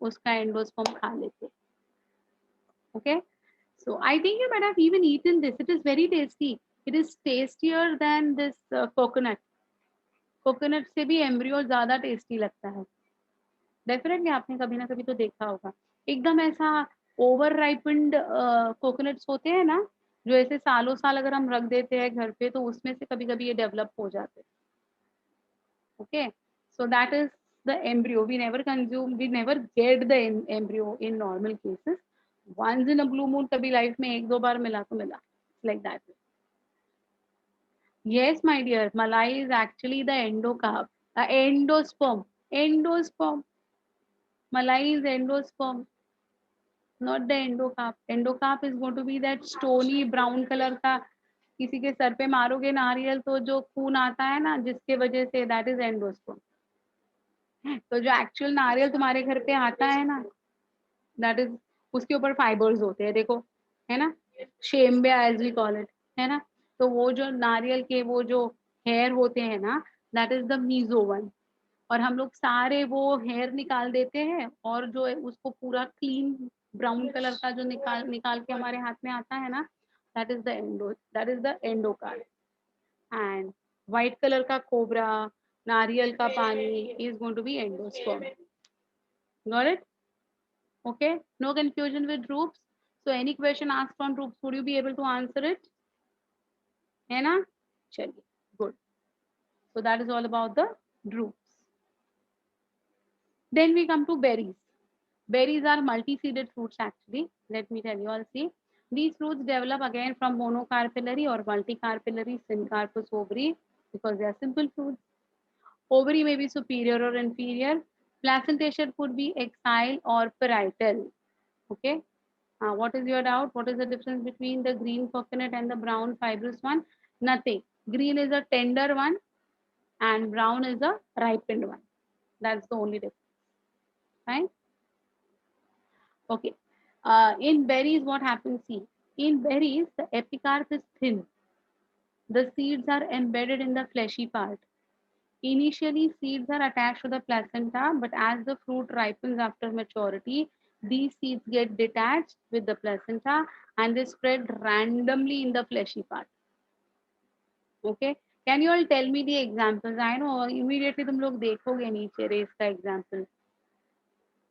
उसका एंडोस्पर्म खा लेते हैं. Okay, so I think you might have even eaten this. It is very tasty. It is tastier than this coconut. Coconut से भी एम्ब्रियो ज्यादा टेस्टी लगता है. डेफिनेटली आपने कभी ना कभी तो देखा होगा. एकदम ऐसा ओवर राइपेंड कोकोनट्स होते हैं ना, जो ऐसे सालों साल अगर हम रख देते हैं घर पे, तो उसमें से कभी कभी ये डेवलप हो जाते हैं. Okay, so that is the embryo. We never consume, we never get the embryo in normal cases. Once in a blue moon, कभी लाइफ में 1-2 बार मिला तो मिला, like that. Yes, my dear, malai is actually the endocarp, endosperm, endosperm. Malai is endosperm, not the endocarp. Endocarp is going to be that stony brown color का, किसी के sir पे मारोगे नारियल तो जो खून आता है ना, जिसके वजह से, that is endosperm. तो जो एक्चुअल नारियल तुम्हारे घर पे आता है ना, दैट इज, उसके ऊपर फाइबर्स होते हैं, देखो, है ना, शेम्बे एज वी कॉल इट, है ना। तो वो जो नारियल के वो जो हेयर होते हैं ना, that is the meso one. और हम लोग सारे वो हेयर निकाल देते हैं, और जो है उसको पूरा क्लीन ब्राउन कलर का जो निकाल निकाल के हमारे हाथ में आता है ना, that is the endocarp. And white colour का कोबरा, नारियल का पानी is going to be endosperm. Got it? Okay, no confusion with droops. So any question asked on droops, would you be able to answer it? है ना? चलिए, good. So that is all about the droops. Then we come to berries. Berries are multi-seeded fruits actually. Let me tell you all. See, these fruits develop again from monocarpellary or multicarpellary syncarpous ovary because they are simple fruits. Ovary may be superior or inferior. Placentation could be axile or parietal. Okay. What is your doubt? What is the difference between the green coconut and the brown fibrous one? Nothing. Green is a tender one and brown is a ripened one. That's the only difference. Right? Okay. In berries, what happens? See, in berries, the epicarp is thin. The seeds are embedded in the fleshy part. Initially, seeds are attached to the placenta, but as the fruit ripens after maturity, these seeds get detached with the placenta and they spread randomly in the fleshy part. Okay? Can you all tell me the examples? I know immediately तुम लोग देखोगे नीचे race का example,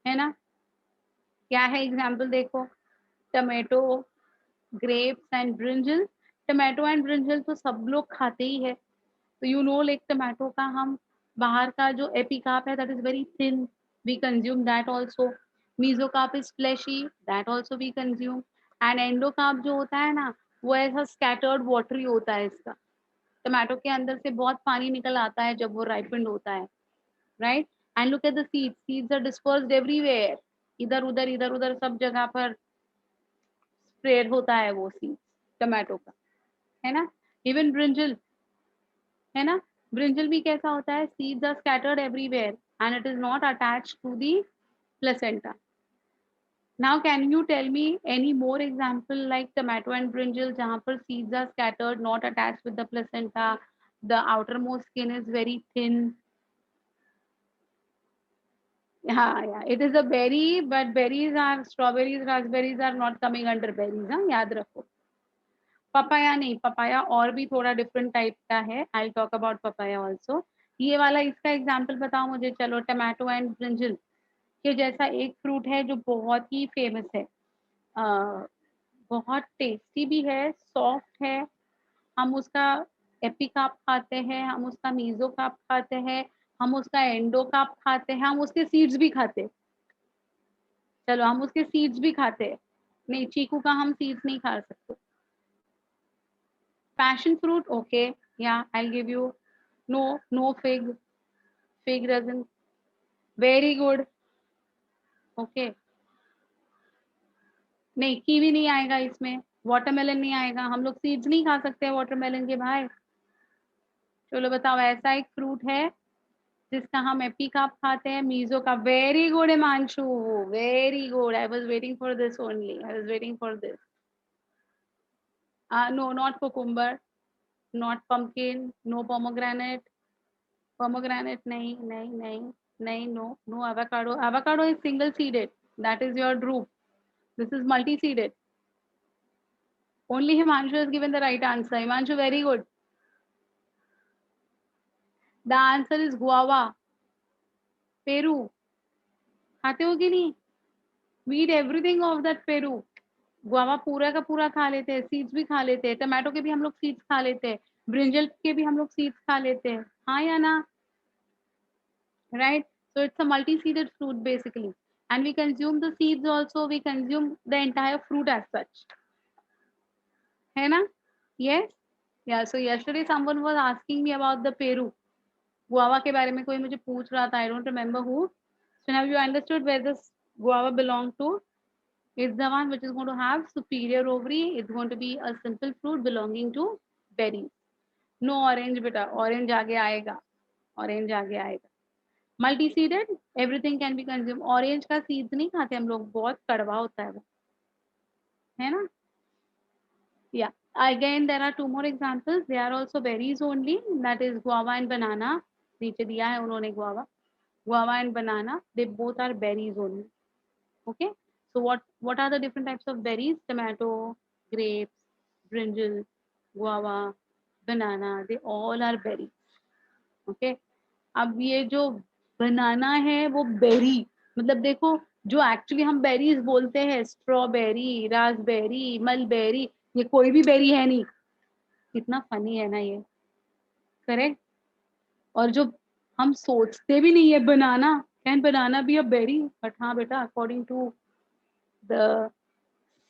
है ना? क्या है example? देखो, tomato, grapes and brinjal. Tomato and brinjal तो सब लोग खाते ही है, तो यू नो, लाइक टमाटो का हम बाहर का जो एपिकाप है that is very thin, we consume that also. Mesocarp is fleshy, that also we consume. And endocarp जो होता है ना, वो ऐसा स्कैटर्ड वाटरी होता है इसका. टमाटो के अंदर से बहुत पानी निकल आता है जब वो राइपेंड होता है, right. And look at the seeds, seeds are dispersed everywhere, इधर उधर सब जगह पर स्प्रेड होता है वो सीड्स टमाटो का, है ना. इवन ब्रिंजल, है ना, ब्रिंजल भी कैसा होता है, seeds are scattered everywhere and it is not attached to the placenta. Now can you tell me any more example like tomato and brinjal जहां पर seeds are scattered, not attached with the placenta, the outermost skin is very thin. yeah, it is a berry, but berries are, strawberries, raspberries are not coming under berries, हाँ, याद रखो. Papaya नहीं, papaya और भी थोड़ा different type का है. I talk about papaya also. ये वाला इसका एग्जाम्पल बताओ मुझे. चलो, टमाटो एंड ब्रिंजल के जैसा एक फ्रूट है जो बहुत ही फेमस है, बहुत टेस्टी भी है, सॉफ्ट है. हम उसका एपिकाप खाते हैं, हम उसका मीजोकाप खाते हैं, हम उसका एंडोकाप खाते हैं, हम उसके सीड्स भी खाते हैं. चलो, हम उसके सीड्स भी खाते हैं. नहीं, चीकू का हम सीड्स नहीं खा सकते. Passion fruit, okay, yeah, I'll give you. No, no fig. Fig doesn't. Very good. Okay. नहीं, कीवी नहीं आएगा इसमें, वाटरमेलन नहीं आएगा, हम लोग सीड्स नहीं खा सकते वाटरमेलन के भाई. चलो बताओ, ऐसा एक फ्रूट है जिसका हम एपिकाप खाते हैं, मीजो का. Very good Himanshu, very good. I was waiting for this only, I was waiting for this. No, not cucumber, not pumpkin, no pomegranate. Pomegranate, nahi, nahi, nahi, nahi, no, no avocado. Avocado is single seeded. That is your drupe. This is multi seeded. Only Himanshu has given the right answer. Himanshu, very good. The answer is guava. Peru. खाते हो कि नहीं? We eat everything of that Peru. Guava पूरा का पूरा खा लेते हैं, सीड्स भी खा लेते हैं, टमाटो के भी हम लोग सीड्स खा लेते हैं, ब्रिंजल के भी हम लोग सीड्स खा लेते हैं, हाँ या ना? Right? So it's a multi-seeded fruit basically. And we consume the seeds also, we consume the entire fruit as such. है ना? Yes? Yeah, so yesterday someone was asking me about the Peru. Guava के बारे में कोई मुझे पूछ रहा था, I don't remember who. So now you understood where this guava belong to. It's the one which is going to have superior ovary. It's going to be a simple fruit belonging to berries. No orange beta, orange आगे आएगा, orange आगे आएगा. Multi seeded, everything can be consume. Orange का seeds नहीं खाते हम लोग, बहुत कड़वा होता है वो, है ना? Yeah. Again, there are two more examples. They are also berries only. That is guava and banana. नीचे दिया है उन्होंने guava. Guava and banana. They both are berries only. Okay. So what are the different types of berries? Tomato, grapes, brinjal, guava, banana. They all are berries. Okay. अब ये जो बनाना है वो berry, मतलब देखो, जो एक्चुअली हम बेरीज बोलते हैं, स्ट्रॉबेरी, रास्पबेरी, मलबेरी, ये कोई भी बेरी है नहीं। कितना फनी है ना ये, करेक्ट? और जो हम सोचते भी नहीं है, banana, can banana be a berry? But हाँ बेटा, according to the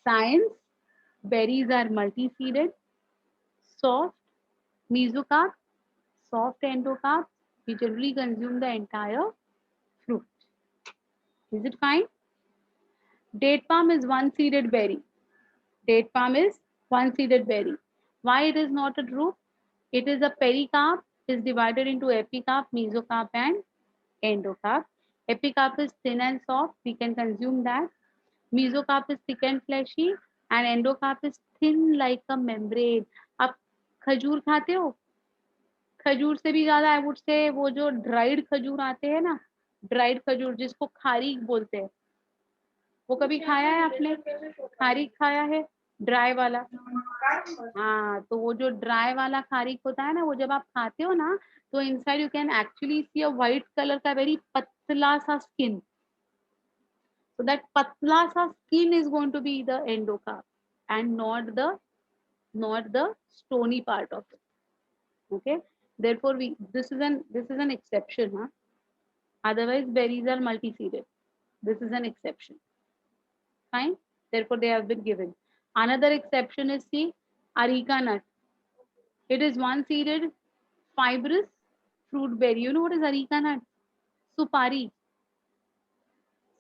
science, berries are multi-seeded, soft mesocarp, soft endocarp. We generally consume the entire fruit. Is it fine? Date palm is one-seeded berry. Date palm is one-seeded berry. Why it is not a drupe? It is a pericarp, is divided into epicarp, mesocarp, and endocarp. Epicarp is thin and soft. We can consume that. Mesocarp is thick and fleshy, and endocarp is thin like a membrane. आप खजूर खाते हो? खजूर से भी ज्यादा I would say वो जो ड्राइड खजूर आते हैं ना, ड्राइड खजूर जिसको खारीक बोलते हैं, वो कभी खाया है आपने? खारीक खाया है, ड्राई वाला? हाँ, तो वो जो ड्राई वाला खारीक होता है ना, वो जब आप खाते हो ना, तो inside you can actually see a white colour का वेरी पतला सा skin. So that patla sa skin is going to be the endocarp and not the stony part of it. Okay. Therefore, this is an exception, huh? Otherwise, berries are multi-seeded. This is an exception. Fine. Therefore, they have been given. Another exception is the areca nut. It is one-seeded, fibrous fruit berry. You know what is areca nut? Supari.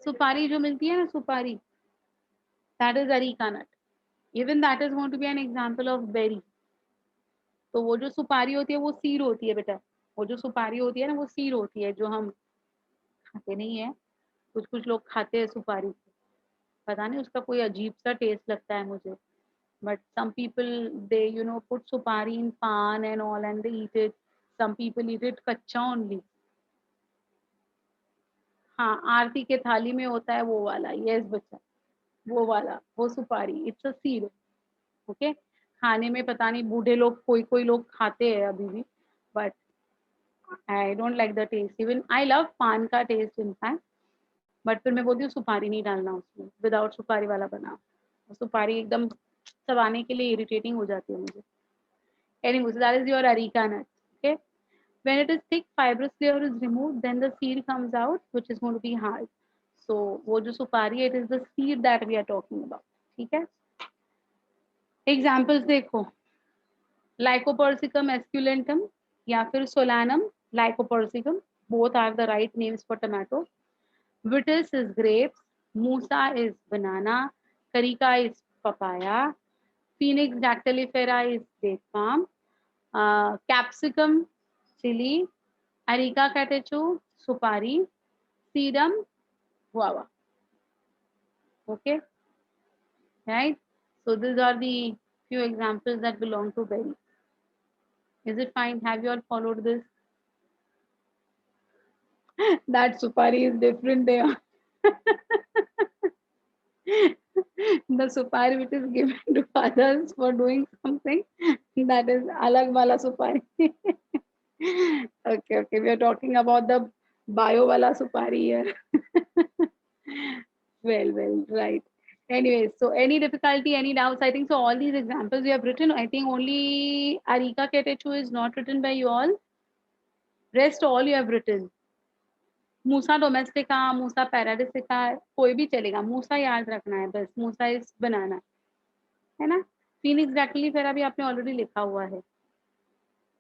सुपारी जो मिलती है ना, सुपारी, that is areca nut. Even that is going to be an example of berry. तो वो जो सुपारी होती है वो सीड होती है बेटा, वो जो सुपारी होती है ना वो सीड होती है, जो हम खाते नहीं है, कुछ कुछ लोग खाते हैं सुपारी, पता नहीं उसका कोई अजीब सा टेस्ट लगता है मुझे, but some people they put supari in paan and all and they eat it, some people eat it कच्चा ओनली. हाँ, आरती के थाली में होता है वो वाला, यस बच्चा, वो वाला, वो सुपारी, इट्स अ सीड. ओके. खाने में पता नहीं बूढ़े लोग, कोई कोई लोग खाते हैं अभी भी, but I don't like the taste. Even I love paan का टेस्ट इन फैक्ट, बट फिर मैं बोलती हूँ सुपारी नहीं डालना उसमें, विदाउट सुपारी वाला बनाओ. सुपारी एकदम चबाने के लिए इरिटेटिंग हो जाती है मुझे. Anyway, so that is your areca nut. Okay. When it is thick, fibrous layer is removed, then the seed comes out, which is going to be hard. So वो जो सुपारी है, it is the seed that we are talking about. ठीक है. Examples देखो, Lycopersicum esculentum या फिर Solanum lycopersicum, both are the right names for tomato. Vitis is grapes, Musa is banana, Carica is papaya, Phoenix dactylifera is date palm, capsicum chili, Areca catechu supari, sedum guava. Okay, right? So these are the few examples that belong to berry. Is it fine? Have you all followed this? That supari is different there. The supari which is given to others for doing something, that is alag wala supari. Okay, we are talking about the bio wala supari here. Well, right. Anyway, so any difficulty, any doubts? I think so. All these examples you have written. I think only Areca catechu is not written by you all. Rest all you have written. Musa domestica, Musa paradisiaca, कोई भी चलेगा, मूसा याद रखना है बस. मूसा is banana है ना. Phoenix डैक्टिलिफेरा भी आपने ऑलरेडी लिखा हुआ है.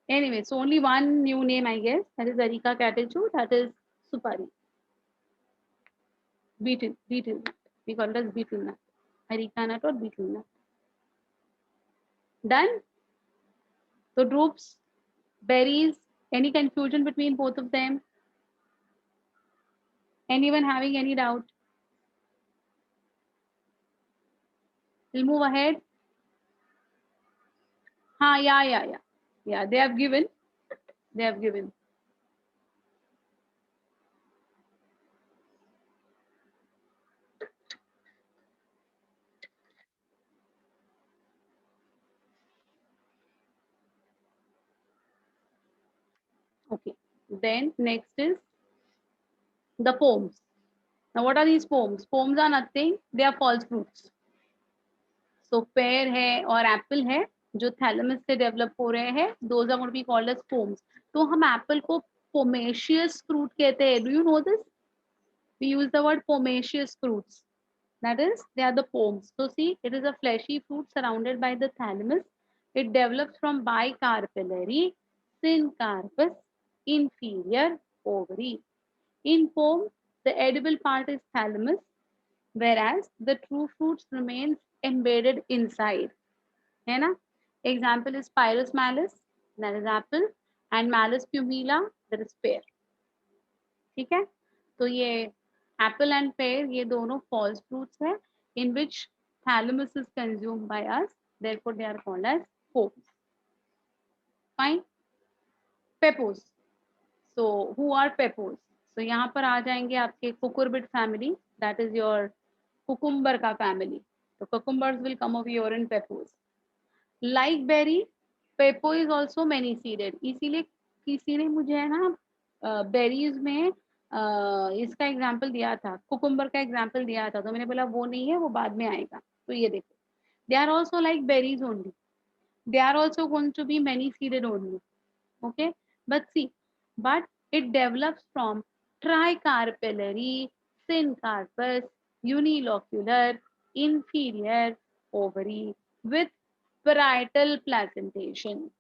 Anyway, so only one new name I guess, that is areca catechu, that is सुपारी. Betel nut, we call it as betel nut, areca nut और बीटल नट. डन. तो drupes, berries, any confusion between both of them? Anyone having any doubt? We'll move ahead. Yeah. They have given. They have given. Okay. Then next is the pomes. Now, what are these pomes? Pomes are nothing. They are false fruits. So pear है और apple है जो thalamus से develop हो रहे हैं. Those are going to be called as pomes. तो हम apple को pomaceous fruit कहते हैं. Do you know this? We use the word pomaceous fruits. That is, they are the pomes. So see, it is a fleshy fruit surrounded by the thalamus. It develops from bicarpellary syncarpous inferior ovary. In pome, the edible part is thalamus, whereas the true fruits remains embedded inside. है ना? Example is Pyrus malus, that is apple, and Malus pumila, that is pear. ठीक है? तो ये apple and pear ये दोनों false fruits है in which thalamus is consumed by us, therefore they are called as pomes. Fine. Peppos. So who are peppos? So यहाँ पर आ जाएंगे आपके cucurbit family, that is your cucumber का family. So cucumbers will come over here in peppos. Like berry, peppo is also many seeded. इसीलिए किसी ने मुझे है ना berries में इसका एग्जाम्पल दिया था, कुकुम्बर का एग्जाम्पल दिया था, तो मैंने बोला वो नहीं है, वो बाद में आएगा. तो ये देखो, they are also like berries only, they are also going to be many seeded only. Okay, but it develops from tricarpellary syncarpous unilocular inferior ovary with parietal placentation.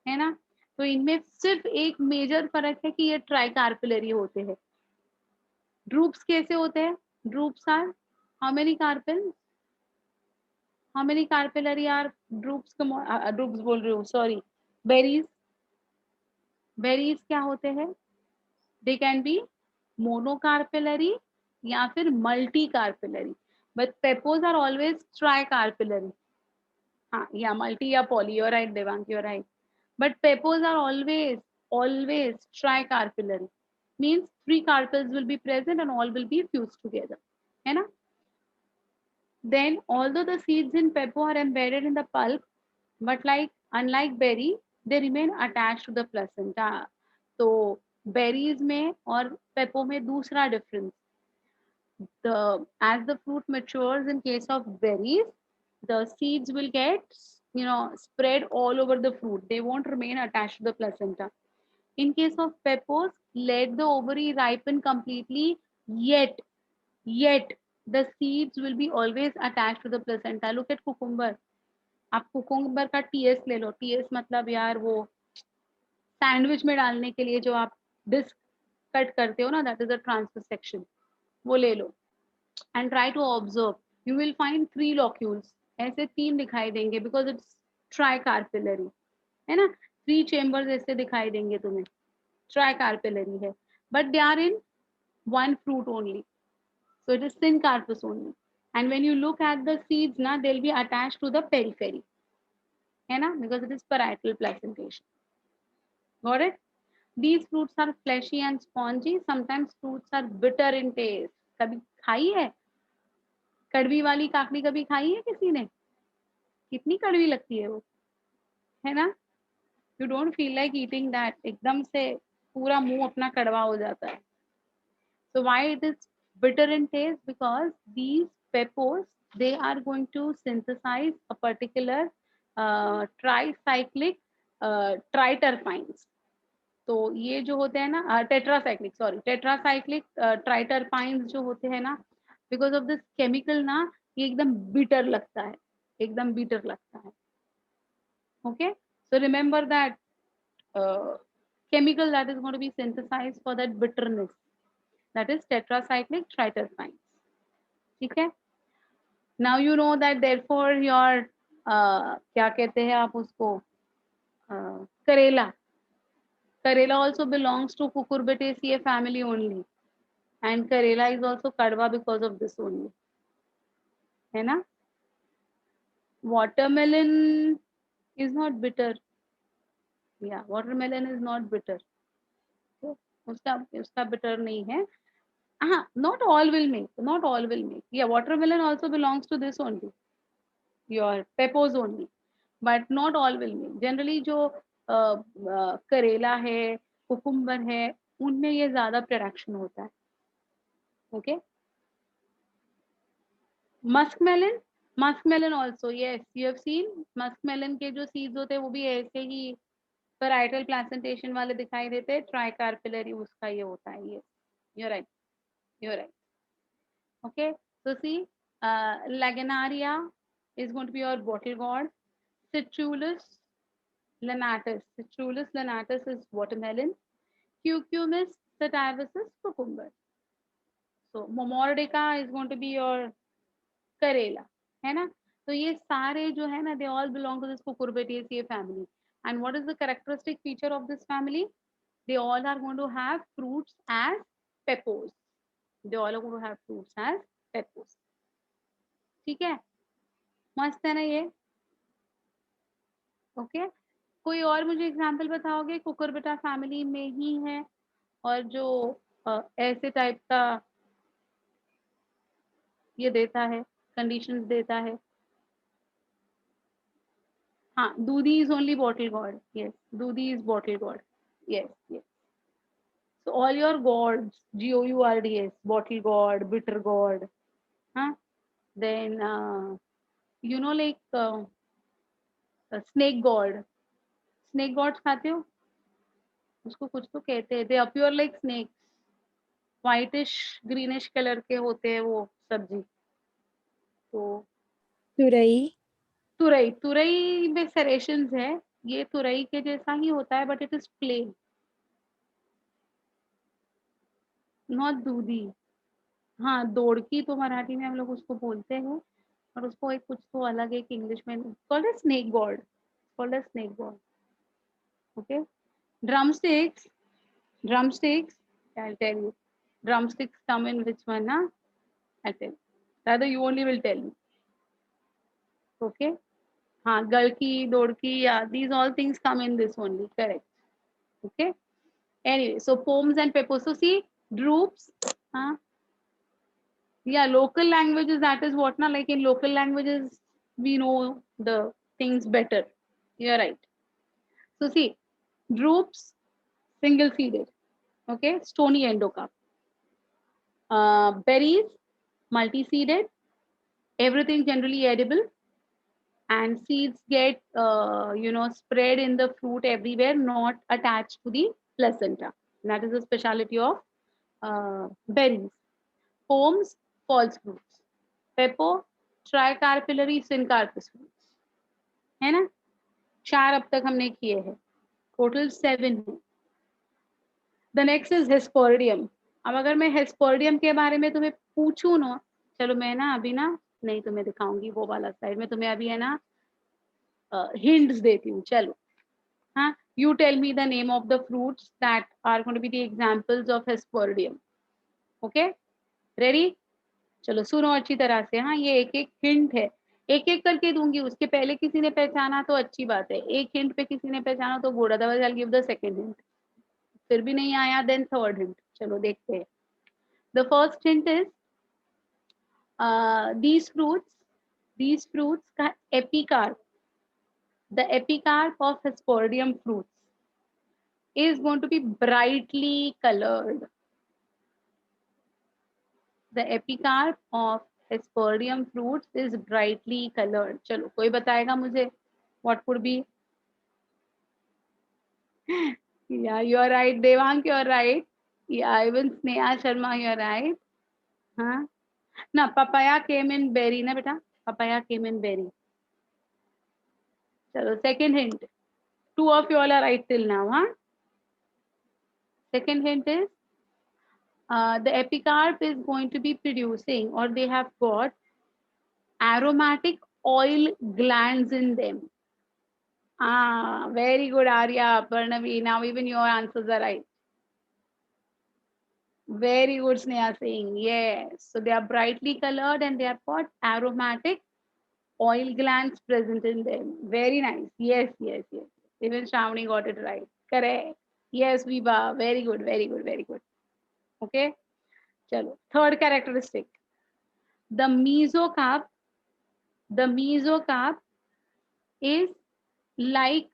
है ना? तो इनमें सिर्फ एक मेजर फर्क है कि ये ट्राइकार्पिलरी होते हैं. ड्रूप्स कैसे होते हैं? Drupes are how many carpel? How many carpellary are drupes? Drupes बोल रही हूँ, सॉरी, बेरीज. बेरीज क्या होते हैं? दे कैन बी मोनोकार्पेलरी या फिर multi carpellary, but pepos are always tricarpellary. हाँ, या मल्टी या poly, you're right Devang, you're right, but peppos are always tricarpellary, means 3 carpels will be present and all will be fused together, है ना? Then although the seeds in peppo are embedded in the pulp, but unlike berry, they remain attached to the placenta. तो berries में और peppo में दूसरा difference, as the fruit matures in case of berries, the seeds will get spread all over the fruit. They won't remain attached to the placenta. In case of peppos, let the ovary ripen completely, yet the seeds will be always attached to the placenta. Look at cucumber. आप cucumber का TS ले लो. TS मतलब यार वो sandwich में डालने के लिए जो आप डिस्क कट करते हो ना, that is a transfer section. वो ले लो and try to observe. You will find 3 locules. ऐसे 3 दिखाई देंगे because it's tricarpellary, है ना? 3 chambers ऐसे दिखाई देंगे तुम्हें. Tricarpellary है, but they are in one fruit only. So it is syncarpous only. And when you look at the seeds, na, they'll be attached to the periphery, है ना? Because it is parietal placentation. Got it? These fruits are fleshy and spongy. Sometimes fruits are bitter in taste. कभी खाई है कड़वी वाली काकड़ी? कभी खाई है किसी ने? कितनी कड़वी लगती है वो, है ना? You don't feel like eating that. एकदम से पूरा मुंह अपना कड़वा हो जाता है. So why it is bitter in taste? Because these peppos, they are going to synthesize a particular tricyclic triterpines. तो ये जो होते हैं ना टेट्रासाइक्लिक ट्राइटरपाइंस जो होते हैं ना, बिकॉज ऑफ दिस केमिकल ना, ये एकदम बीटर लगता है, एकदम बीटर लगता है. Okay, so remember that chemical that is going to be synthesized for that bitterness, that is tetracyclic triterpines. ठीक है? Now you know that therefore your क्या कहते हैं आप उसको, करेला. Karela also belongs to Cucurbitaceae family only. and Karela is also kadwa because of this only. है ना? Watermelon is not bitter. Yeah, watermelon is not bitter. So, उसका bitter नहीं है. Not all will make. Not all will make. Yeah, watermelon also belongs to this only. Your peppers only. But not all will make. Generally जो करेला है, cucumber है, उनमें ये ज्यादा प्रोडक्शन होता है. Okay. Muskmelon also, yes, you have seen muskmelon के जो seeds होते हैं वो भी ऐसे ही parietal placentation वाले दिखाई देते हैं. Tricarpillary उसका ये होता है. Yes, you're right. Okay, so see, Lagenaria is going to be your bottle gourd. Citrullus lanatus is watermelon. Cucumis sativus is cucumber. So Momordica is going to be your करेला, है ना? तो ये सारे जो है ना, they all belong to this Cucurbitaceae family. And what is the characteristic feature of this family? They all are going to have fruits as peppers. They all are going to have fruits as peppers. ठीक है? मस्त है ना ये? Okay, कोई और मुझे example बताओगे कुकुरबिटा फैमिली में ही है और जो ऐसे टाइप का ये देता है, कंडीशंस देता है? हाँ, दूधी is only bottle gourd. Yes, Dudhi is bottle gourd. Yes. So all your gourds, gourds, bottle gourd, bitter gourd, huh? Then like snake gourd. Snake gourds खाते हो? उसको कुछ तो कहते हैं. They appear like snakes. Whitish, greenish color के होते हैं वो सब्जी. तो तुरई में serrations है. ये तुरई के जैसा ही होता है, but it is plain. Not दूधी. हाँ, दोड़की तो मराठी में हम लोग उसको बोलते हैं और उसको एक कुछ तो अलग एक इंग्लिश में called as snake gourd. Okay. Drumsticks. I'll tell you. Drumsticks come in which one? I'll tell you. Rather, you only will tell me. Okay. हाँ, galki, dodki, yeah, these all things come in this only. Correct. Okay. Anyway, so pomes and peppers. So see, droops. Yeah, local languages, that is what na, like in local languages we know the things better. You're right. So see, droops, single seeded. Okay, stony endocarp. Berries, multi-seeded. Everything generally edible, and seeds get spread in the fruit everywhere, not attached to the placenta. That is the speciality of berries. Pomes, false fruits. Pepper, tricarpillary syncarpous fruits. है ना? 4 अब तक हमने किए हैं. Total 7 है. The next is Hesperodium. अब अगर मैं Hesperodium के बारे में तुम्हें पूछूं ना, चलो मैं ना अभी ना नहीं तुम्हें दिखाऊंगी वो वाला साइड में, तुम्हें अभी है ना hints देती हूँ. चलो, हाँ, you tell me the name of the fruits that are going to be the examples of Hesperodium. Okay, ready? चलो सुनो अच्छी तरह से. हाँ, ये एक एक हिंट है, एक एक करके दूंगी. उसके पहले किसी ने पहचाना तो अच्छी बात है, एक हिंट पे किसी ने पहचाना तो good, otherwise I will give the second hint. फिर भी नहीं आया, देन थर्ड हिंट. चलो देखते हैं. The first hint is these fruits का epicarp, the epicarp of Hesperodium fruits is going to be brightly colored. The epicarp of Hesperodium fruits is brightly colored. चलो कोई बताएगा मुझे what could be? Yeah, you are right. Devang, you are right. Yeah, even Sneha Sharma, you are right. हाँ ना, papaya came in berry ना बेटा, papaya came in berry. चलो second hint. 2 of you all are right till now. हाँ, second hint is the epicarp is going to be producing, or they have got aromatic oil glands in them. Very good, Arya, Parnavi. Now even your answers are right. Very good, Sneha Singh. Yes. So they are brightly colored and they have got aromatic oil glands present in them. Very nice. Yes, yes, yes. Even Shravani got it right. Correct. Yes, Viva. Very good, very good, very good. Okay. Chalo. Third characteristic. The mesocarp, the mesocarp is like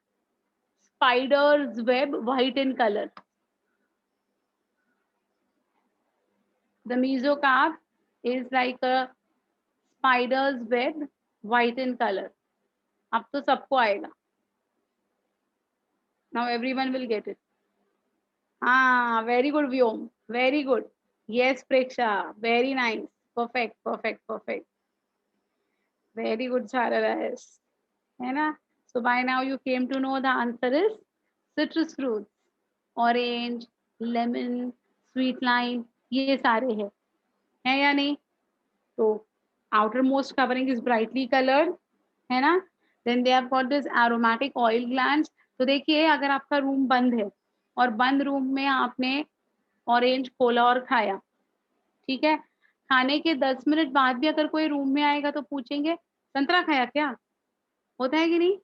spider's web, white in color. The mesocarp is like a spider's web, white in color. अब तो सबको आएगा. Now everyone will get it. Ah, very good, Vyom. Very good. Yes, Preksha. Very nice. Perfect, perfect, perfect. Very good, Charles. है ना? So by now you came to know the answer is citrus fruits. Orange, lemon, sweet lime. ये सारे हैं या नहीं? तो outermost covering is brightly colored, है ना? Then they have got this aromatic oil glands. तो देखिए अगर आपका रूम बंद है और बंद रूम में आपने ऑरेंज खोला और खाया, ठीक है, खाने के 10 मिनट बाद भी अगर कोई रूम में आएगा तो पूछेंगे संतरा खाया क्या? होता है कि नहीं?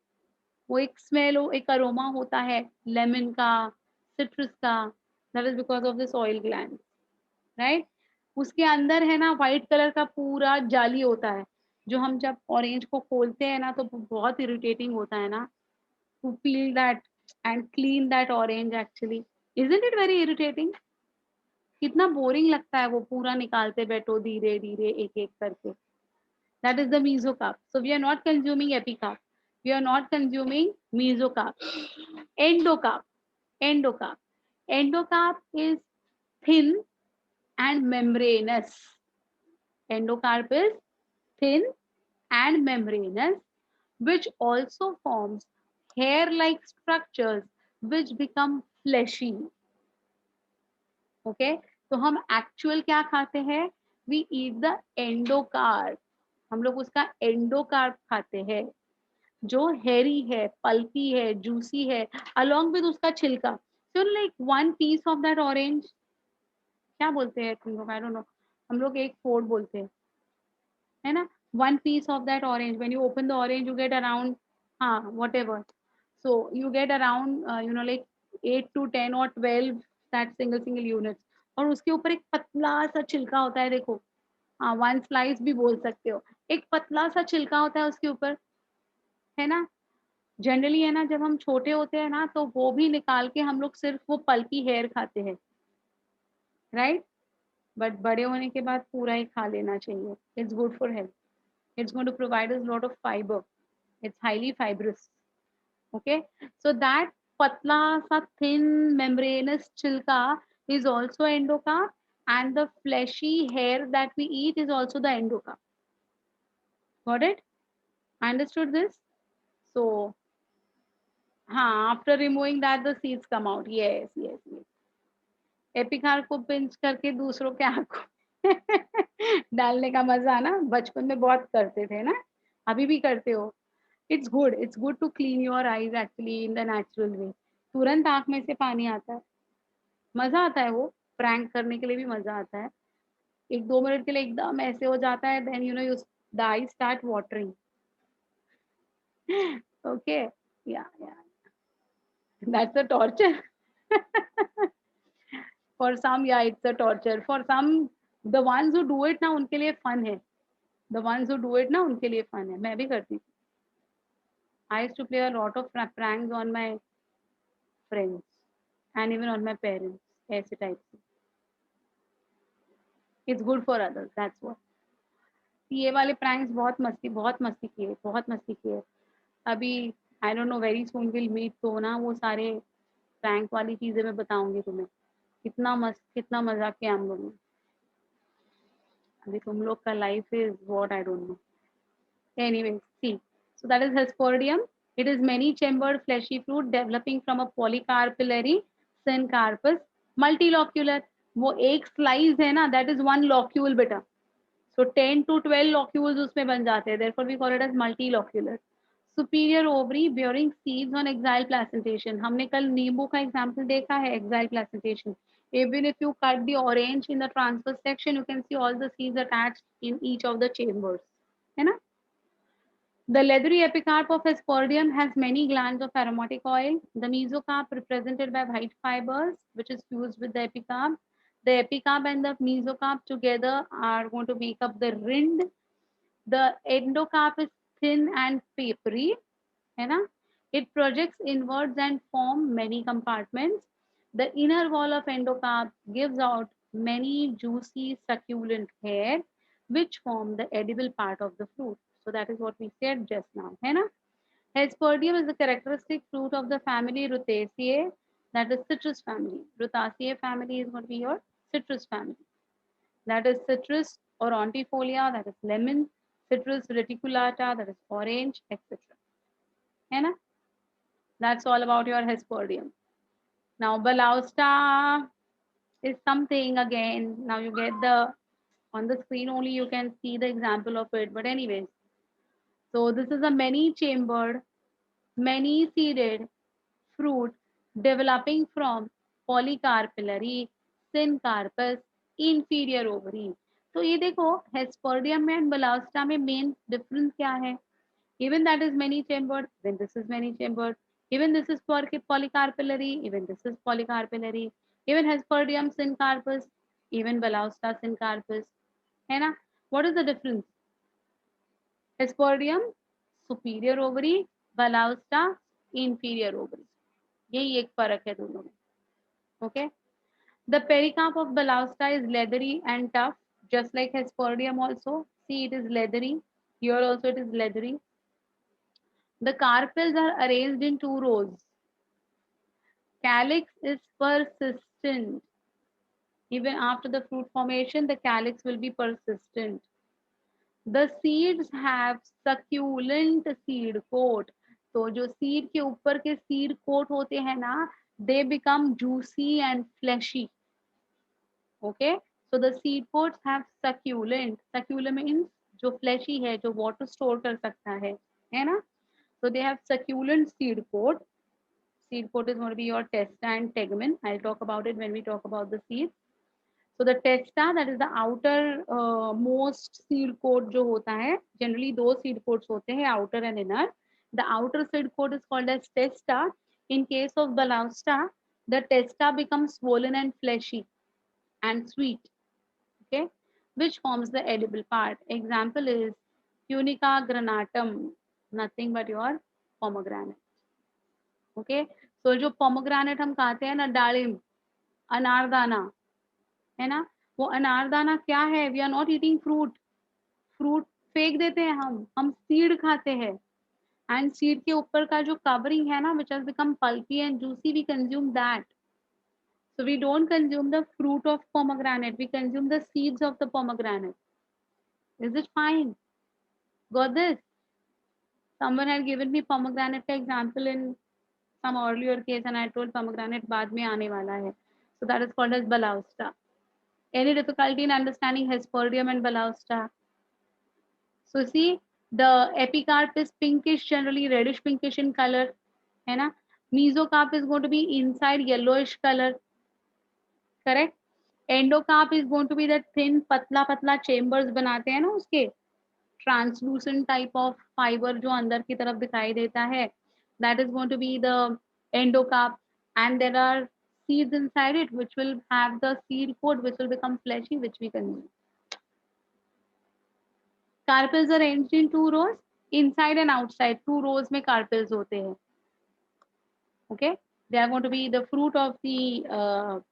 वो एक स्मेल, एक अरोमा होता है लेमन का, सिट्रस का. That is because of this oil gland, right? उसके अंदर है ना व्हाइट कलर का पूरा जाली होता है, जो हम जब ऑरेंज को खोलते हैं ना तो बहुत इरिटेटिंग होता है ना, to peel that and clean that orange. Actually isn't it very irritating? कितना बोरिंग लगता है वो पूरा निकालते बैठो धीरे धीरे एक एक करके. That is the mesocarp. So we are not consuming epicarp, we are not consuming mesocarp. Endocarp. Endocarp. Endocarp is thin and membranous. Endocarp is thin and membranous, which also forms hair-like structures which become fleshy. Okay, तो हम actual क्या खाते हैं? We eat the endocarp. हम लोग उसका endocarp खाते हैं, जो हेरी है, पल्पी है, जूसी है, अलोंग विद उसका छिलका. So like one piece of that orange, क्या बोलते हैं तुम लोग? I don't know. हम लोग एक फोड़ बोलते हैं, है ना? One piece of that orange, when you open the orange you get around, हाँ whatever, so you get around you know like 8 to 10 or 12 that single units. और उसके ऊपर एक पतला सा छिलका होता है, देखो. हाँ, वन स्लाइस भी बोल सकते हो. एक पतला सा छिलका होता है उसके ऊपर, है ना? जनरली है ना, जब हम छोटे होते हैं ना तो वो भी निकाल के हम लोग सिर्फ वो पल्पी हेयर खाते हैं, राइट? बट बड़े होने के बाद पूरा ही खा लेना चाहिए. It's good for health. It's going to provide us a lot of fiber. It's highly fibrous. Okay, so that patla sa thin membranous chilka is also endocarp, and the fleshy hair that we eat is also the endocarp. Got it? Understood this? So, after removing that the seeds come out. Yes, yes, yes. एपिकार को pinch करके दूसरों के आँख को डालने का मजा ना बचपन में बहुत करते थे ना, अभी भी करते हो. It's good to clean your eyes actually in the natural way. तुरंत आंख में से पानी आता है, मजा आता है, वो प्रैंक करने के लिए भी मजा आता है. 1-2 मिनट के लिए एकदम ऐसे हो जाता है, then you know you the eye start watering. Okay, या that's a torture. For some, yeah, it's a torture. For some, the ones who do it ना उनके लिए fun है. The ones who do it ना उनके लिए fun है. मैं भी करती थी. I used to play a lot of pranks on my friends and even on my parents. ऐसे type से. It's good for others. That's what. ये वाले pranks बहुत मस्ती किए. अभी I don't know, very soon we'll meet, तो ना वो सारे prank वाली चीजें मैं बताऊंगी तुम्हें. कितना मजा किया हम लोगों ने. अभी तुम लोग का life is what I don't no. Anyway, see, so that is Hesperodium. It is many chambered fleshy fruit developing from a polycarpillary syncarpus. Multilocular, वो एक स्लाइस है ना, that is one locule बेटा. So 10 to 12 locules उसमें बन जाते हैं. Therefore we call it as multilocular. Superior ovary bearing seeds on axile placentation. हमने कल नींबू का एग्जाम्पल देखा है, axile placentation. Even if you cut the orange in the transverse section, you can see all the seeds attached in each of the chambers. है ना? The leathery epicarp of Hesperodium has many glands of aromatic oil. The mesocarp represented by white fibers, which is fused with the epicarp. The epicarp and the mesocarp together are going to make up the rind. The endocarp is thin and papery. है ना? It projects inwards and form many compartments. The inner wall of endocarp gives out many juicy succulent hairs which form the edible part of the fruit. So that is what we said just now. है ना? Hesperodium is the characteristic fruit of the family Rutaceae, that is citrus family. Rutaceae family is going to be your citrus family. That is citrus aurantifolia, that is lemon, citrus reticulata, that is orange, etc. है ना? That's all about your Hesperodium. Now Balausta is something again. Now you get the, on the screen only you can see the example of it. But anyways, so this is a many chambered, many seeded fruit developing from polycarpillary syncarpous inferior ovary. तो ये देखो Hesperodium में and Balausta में main difference क्या है? Even that is many chambered, even this is many chambered, even this is polycarpillary, even this is polycarpillary, even Hesperodium syncarpous, even Balausta syncarpous. है ना? What is the difference? Hesperodium superior ovary, Balausta inferior ovary. यही एक फर्क है दोनों में. Okay. The pericarp of Balausta is leathery and tough, just like Hesperodium also. See, it is leathery. Here also it is leathery. The carpels are arranged in 2 rows. Calyx is persistent. Even after the fruit formation, the calyx will be persistent. The seeds have succulent seed coat. तो जो seed के ऊपर के seed coat होते हैं ना, they become juicy and fleshy. Okay, so the seed coats have succulent. Succulent means जो fleshy है, जो water store कर सकता है ना? So they have succulent seed coat. Seed coat is going to be your testa and tegumen. I'll talk about it when we talk about the seeds. So the testa, that is the outer most seed coat जो होता है, generally 2 seed coats होते हैं, outer and inner. The outer seed coat is called as testa. In case of Balausta, the testa becomes swollen and fleshy and sweet, okay, which forms the edible part. Example is Tunica granatum, nothing but your pomegranate. Okay, so जो pomegranate हम खाते हैं ना, डालिम, अनारदाना, है ना, वो अनारदाना क्या है? We are not eating fruit. Fruit फेंक देते हैं हम सीड खाते हैं. एंड सीड के ऊपर का जो कवरिंग है ना, which has become pulpy and juicy, we consume that. So we don't consume the fruit of pomegranate, we consume the seeds of the pomegranate. Is it fine? Got this? Someone had given me pomegranate का example in some earlier case and I told pomegranate बाद में आने वाला है. So that is called as Balausta. Any difficulty in understanding Hesperodium and Balausta? So see, the epicarp is pinkish, generally reddish pinkish in color, है ना? Mesocarp is going to be inside yellowish color, correct? Endocarp is going to be that thin पतला पतला chambers बनाते हैं ना उसके, translucent type of fiber जो अंदर की तरफ दिखाई देता है, that is going to be the endocarp, and there are seeds inside it which will have the seed coat which will become fleshy, which we consume. Carpels are arranged in 2 rows, inside and outside. 2 rows में carpels होते हैं. Okay, they are going to be the fruit of the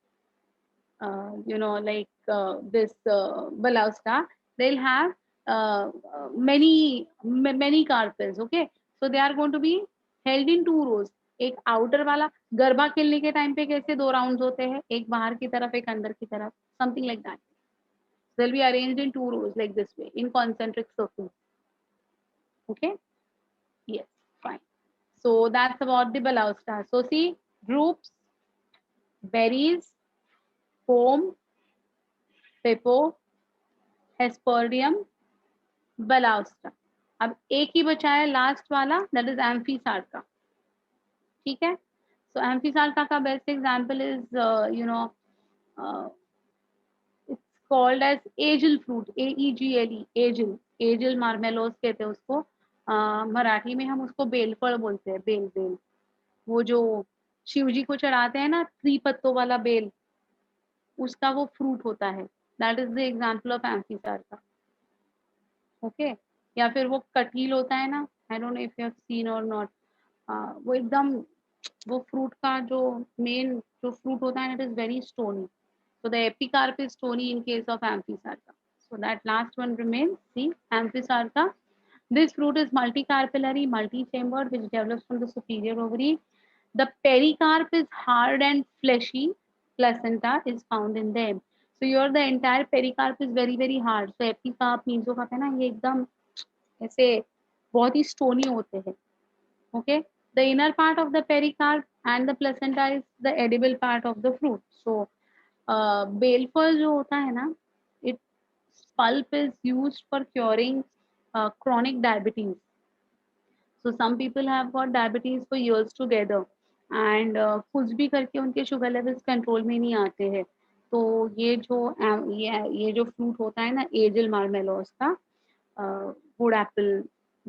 this Balausta. They'll have many carpels. Okay, so they are going to be held in 2 rows. एक outer वाला गरबा खेलने के time पे कैसे 2 rounds होते हैं, एक बाहर की तरफ एक अंदर की तरफ, something like that. They'll be arranged in 2 rows like this way in concentric circles. Okay, yes, fine. So that's about the Balausta. So see, drupes, berries, foam, pepo, Hesperodium, Balausta. अब एक ही बचा है लास्ट वाला, that is Amphisarca. ठीक है? So Amphisarca का best example is it's called as aegle fruit, AEGLE, aegle, एजल मार्मेलोस कहते हैं उसको। मराठी में हम उसको बेलफल बोलते हैं, बेल बेल, वो जो शिव जी को चढ़ाते हैं ना, 3 पत्तों वाला बेल, उसका वो फ्रूट होता है। That is the example of amphisarca का। ओके, या फिर वो कटील होता है ना, I don't know if you have seen और नॉट, वो एकदम, वो फ्रूट का जो मेन जो फ्रूट होता है, it is very stony, so the epicarp is stony in case of Amphisarca. So that last one remains, see, Amphisarca. This fruit is multicarpellary, multi-chambered, which develops from the superior ovary. The pericarp is hard and fleshy. Placenta is found in them. So your the entire pericarp is very very hard. So epicarp mesocarp है ना, ये एकदम ऐसे बहुत ही stony होते हैं. Okay, the inner part of the pericarp and the placenta is the edible part of the fruit. So बेलफल जो होता है ना, it pulp is used for curing chronic diabetes. So some people have got diabetes for years together and कुछ भी करके उनके sugar levels control में नहीं आते हैं। तो ये जो ये जो फ्रूट होता है ना, एजल मार्मेलोस का, वुड एप्पल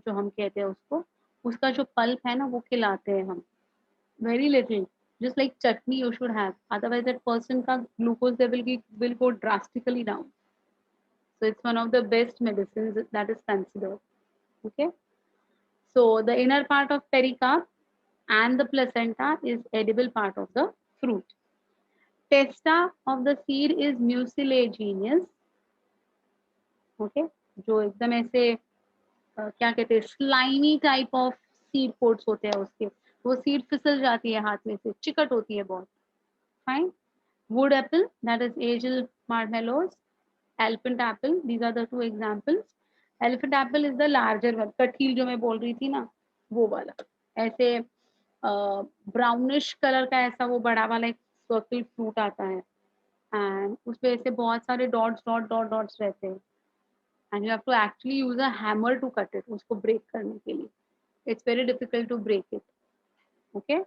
जो हम कहते हैं उसको, उसका जो पल्प है ना, वो खिलाते हैं हम, very little, just like chutney you should have, otherwise that person ka glucose level will go drastically down. So it's one of the best medicines that is considered. Okay, so the inner part of pericarp and the placenta is edible part of the fruit. Testa of the seed is mucilaginous. Okay, जो एकदम ऐसे क्या कहते हैं, slimy type of seed quotes होते हैं उसके, वो सीड फिसल जाती है हाथ में से, चिकट होती है बहुत. Fine. Wood apple, that is Agel marmelos. Elephant apple, these are the two examples. Elephant apple is the larger one. कठील जो मैं बोल रही थी ना, वो वाला ऐसे ब्राउनिश कलर का ऐसा वो बड़ा वाला एक सर्कल फ्रूट आता है, एंड उसपे ऐसे बहुत सारे डॉट्स डॉट डॉट डॉट्स रहते हैं, and you have to actually use a hammer to cut it, उसको ब्रेक करने के लिए. It's very difficult to break it. Okay,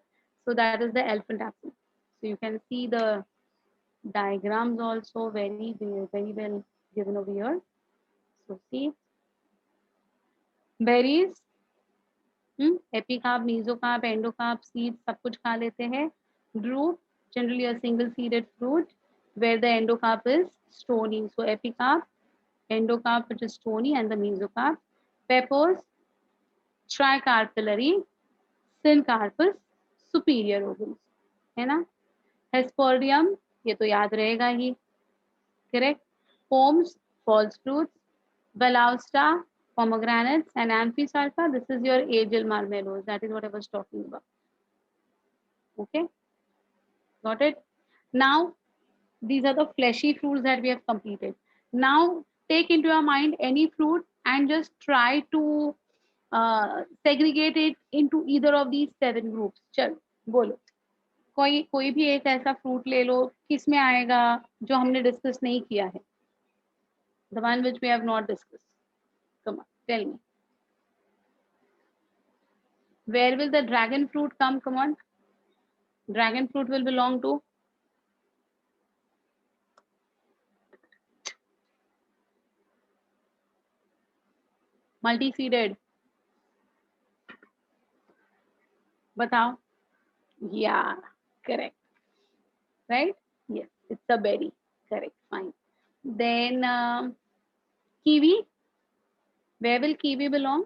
so that is the elephant apple. So you can see the diagrams also very well given over here. So see, berries, epicarp, mesocarp, endocarp, seeds सब कुछ खा लेते हैं. Drupe, generally a single seeded fruit where the endocarp is stony. So epicarp, endocarp which is stony, and the mesocarp. Peppers, tricarpellary, syncarpus, superior ovaries, है ना. Hesperdium, ये तो याद रहेगा ही, correct. Pomes, false fruits. Balausta, pomegranates, and Amphisarca, this is your Agel marmelos. That is what I was talking about. Okay, got it. Now, these are the fleshy fruits that we have completed. Now, take into your mind any fruit and just try to segregate it into either of these 7 groups. चल बोलो, कोई भी एक ऐसा fruit ले लो, किस में आएगा जो हमने डिस्कस नहीं किया है, the one which we have not discussed. Come on, tell me. Where will the dragon fruit come? Come on. Dragon fruit will belong to multi-seeded. Batao. Yeah, correct. Right? Yes, it's a berry. Correct, fine. Then kiwi. Where will kiwi belong?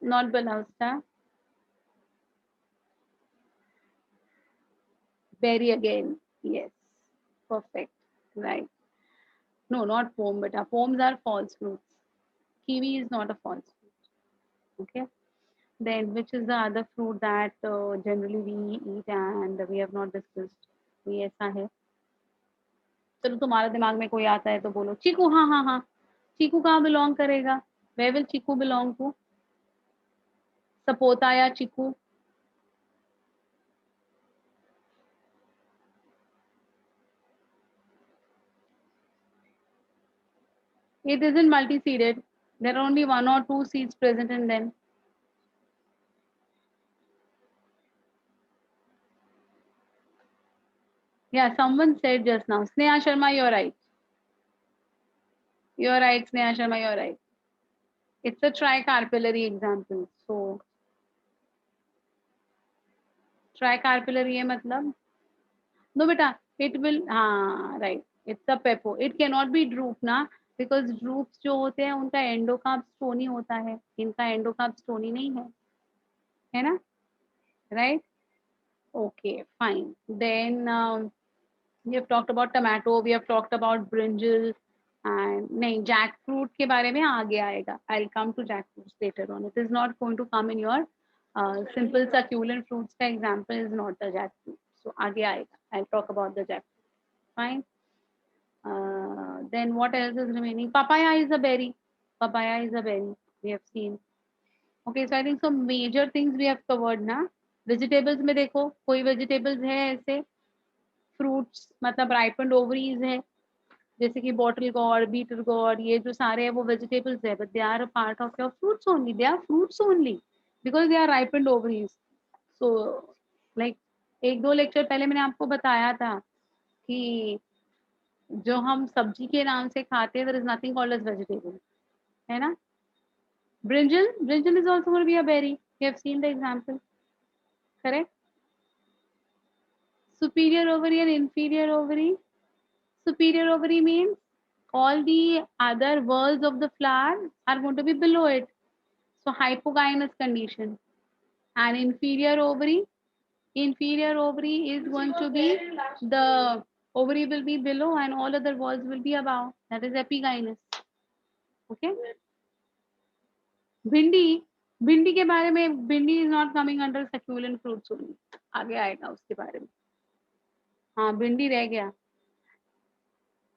Not Balausta. Berry again. Yes, perfect. Right. No, not pome, but pomes are false fruits. Kiwi is not a false fruit. Okay. Then which is the other fruit that generally we eat and we have not discussed? ये ऐसा है. चलो तुम्हारे दिमाग में कोई आता है तो बोलो. चीकू, हाँ हाँ हाँ, चीकू कहाँ बिलोंग करेगा? Where will chikoo belong to? Sapota या chikoo? It isn't multi-seeded. There are only 1 or 2 seeds present in them. Yeah, someone said just now. Sneha Sharma, you're right. You're right, Sneha Sharma, you're right. It's a tricarpillary example. So tricarpillary है मतलब no beta, it will right. It's a pepo. It cannot be droop ना because droops जो होते हैं उनका endocarp stony होता है. इनका एंडोकार्प स्टोनी नहीं है ना? Right? Okay, fine. Then we have talked about tomato, we have talked about brinjal, and नहीं jackfruit के बारे में आगे आएगा. I'll come to jackfruit later on. It is not going to come in your simple succulent fruits का example is not the jackfruit. So आगे आएगा. I'll talk about the jackfruit. Fine. Then what else is remaining? Papaya is a berry. Papaya is a berry. We have seen. Okay, so I think some major things we have covered ना. Vegetables में देखो कोई vegetables है ऐसे fruits मतलब ripened ovaries है जैसे कि bottle gourd, beetle gourd ये जो सारे हैं वो vegetables है but they are a part of your fruits only. They are fruits only because they are ripened ovaries. So like एक दो लेक्चर पहले मैंने आपको बताया था कि जो हम सब्जी के नाम से खाते हैं there is nothing called as vegetable है ना. Brinjal is also going to be a berry. You have seen the example. Correct? Superior ovary and inferior ovary. Superior ovary means all the other whorls of the flower are going to be below it. So hypogynous condition. And inferior ovary is going to be the ovary will be below and all other whorls will be above. That is epigynous. Okay. भिंडी के बारे में भिंडी is not coming under succulent fruits only. आगे आएगा उसके बारे में. हाँ भिंडी रह गया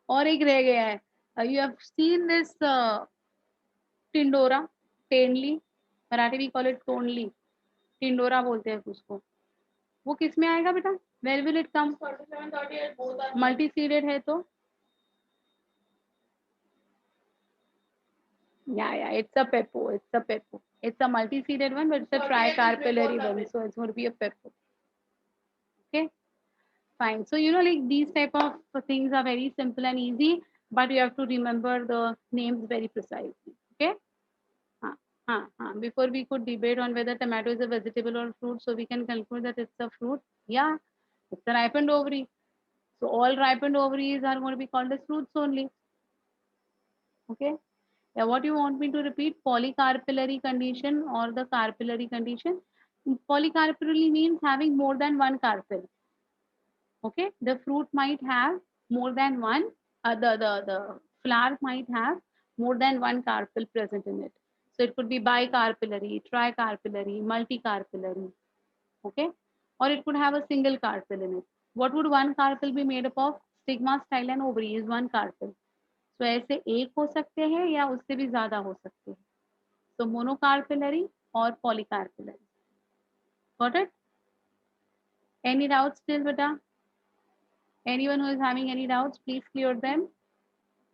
और एक रह गया है. You have seen this tindora टेनली Marathi we call it tondli tindora बोलते हैं उसको. वो किस में आएगा बेटा? Where will it come? Multi seeded है तो yeah it's a pepo. It's a multi-seeded one but it's a tricarpillary one so it's going to be a pepo. Okay, fine. So like these type of things are very simple and easy but you have to remember the names very precisely. Okay. Before we could debate on whether tomato is a vegetable or fruit, so we can conclude that it's a fruit. Yeah, it's a ripened ovary. So all ripened ovaries are going to be called as fruits only. Okay. Yeah, what you want me to repeat? Polycarpillary condition or the carpillary condition? Polycarpillary means having more than one carpel. Okay, the fruit might have more than one, the flower might have more than one carpel present in it. So it could be bicarpillary, tricarpillary, multicarpillary. Okay, or it could have a single carpel in it. What would one carpel be made up of? Stigma, style and ovary is one carpel. So ऐसे एक हो सकते हैं या उससे भी ज्यादा हो सकते हैं. So monocarpillary or polycarpillary. Got it? Any doubts still, beta? Anyone who is having any doubts, please clear them.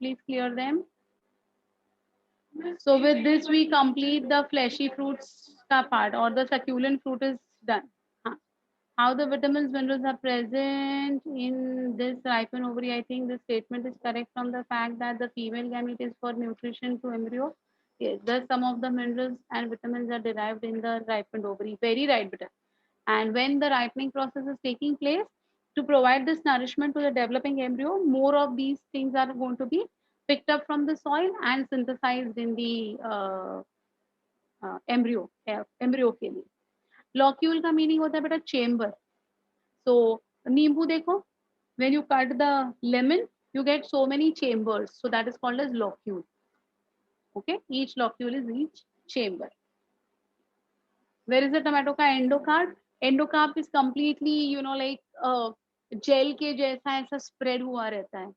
Please clear them. So with this, we complete the fleshy fruits ka part or the succulent fruit is done. How the vitamins, minerals are present in this ripened ovary? I think this statement is correct from the fact that the female gamete is for nutrition to embryo. Yes, thus some of the minerals and vitamins are derived in the ripened ovary. Very right, beta. And when the ripening process is taking place, to provide this nourishment to the developing embryo, more of these things are going to be picked up from the soil and synthesized in the embryo के लिए. Locule का meaning होता है बेटा chamber. So नींबू देखो, when you cut the lemon, you get so many chambers. So that is called as locule. Okay, each locule is each chamber. Where is the tomato का endocarp? Endocarp is completely, like gel के जैसा ऐसा spread हुआ रहता है.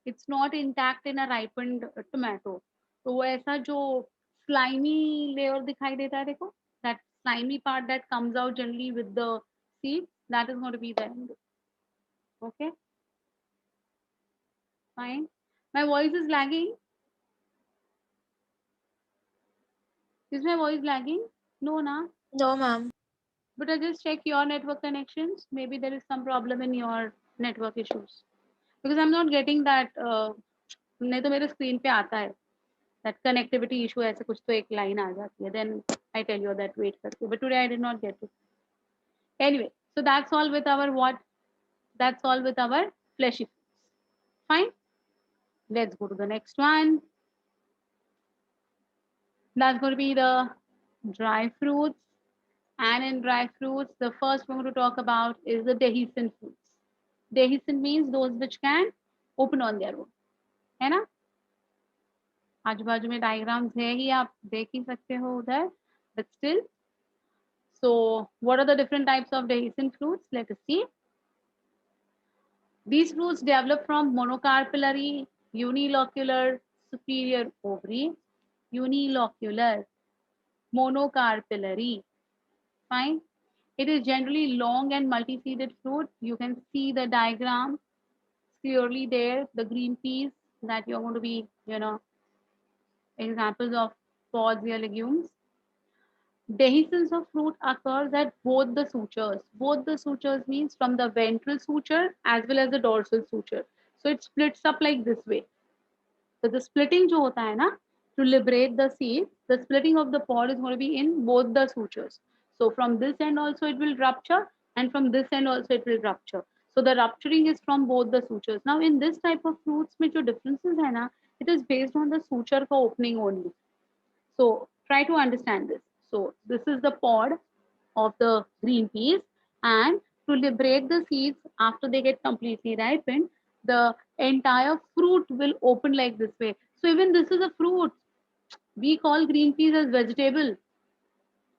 It's not intact in a ripened tomato. तो वो ऐसा जो slimy layer दिखाई देता है देखो, that slimy part that comes out generally with the seed, that is going to be the endo. Okay, fine. My voice is lagging. Is my voice lagging? No, na. No, ma'am. But I just check your network connections. Maybe there is some problem in your network issues, because I'm not getting that. नहीं तो मेरे screen पे आता है that connectivity issue, ऐसे कुछ तो एक लाइन आ जाती है, then I tell you that wait करके, but today I did not get it. Anyway, so that's all with our what? That's all with our fleshy foods. Fine. Let's go to the next one. That's going to be the dry fruits. And in dry fruits, the first we're going to talk about is the dehiscent fruits. Dehiscent means those which can open on their own. है ना? आजू बाजू में diagrams है ही, आप देख ही सकते हो उधर, but still. So what are the different types of dehiscent fruits? Let us see. These fruits develop from monocarpellary, unilocular, superior ovary, unilocular, monocarpellary. Fine. It is generally long and multi-seeded fruit. You can see the diagram clearly there, the green peas that you're going to be, examples of pods or legumes. Dehiscence of fruit occurs at both the sutures. Both the sutures means from the ventral suture as well as the dorsal suture. So it splits up like this way. So the splitting जो होता है ना, to liberate the seed, the splitting of the pod is going to be in both the sutures. So from this end also it will rupture, and from this end also it will rupture. So the rupturing is from both the sutures. Now in this type of fruits में जो differences है ना, it is based on the suture का opening only. So try to understand this. So this is the pod of the green peas, and to liberate the seeds after they get completely ripened, the entire fruit will open like this way. So even this is a fruit. We call green peas as vegetable.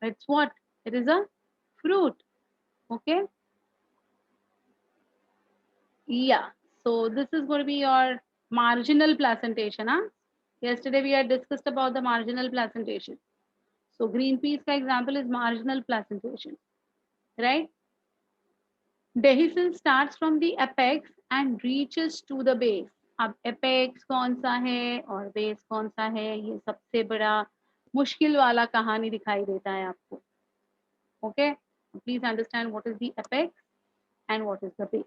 It's what? It is a fruit. Okay. Yeah. So this is going to be your marginal placentation. Huh? Yesterday we had discussed about the marginal placentation. So green peas का example is marginal placentation, right? Dehiscence starts from the apex and reaches to the base. अब apex कौन सा है और base कौन सा है, ये सबसे बड़ा मुश्किल वाला कहानी दिखाई देता है आपको. Okay, please understand what is the apex and what is the base.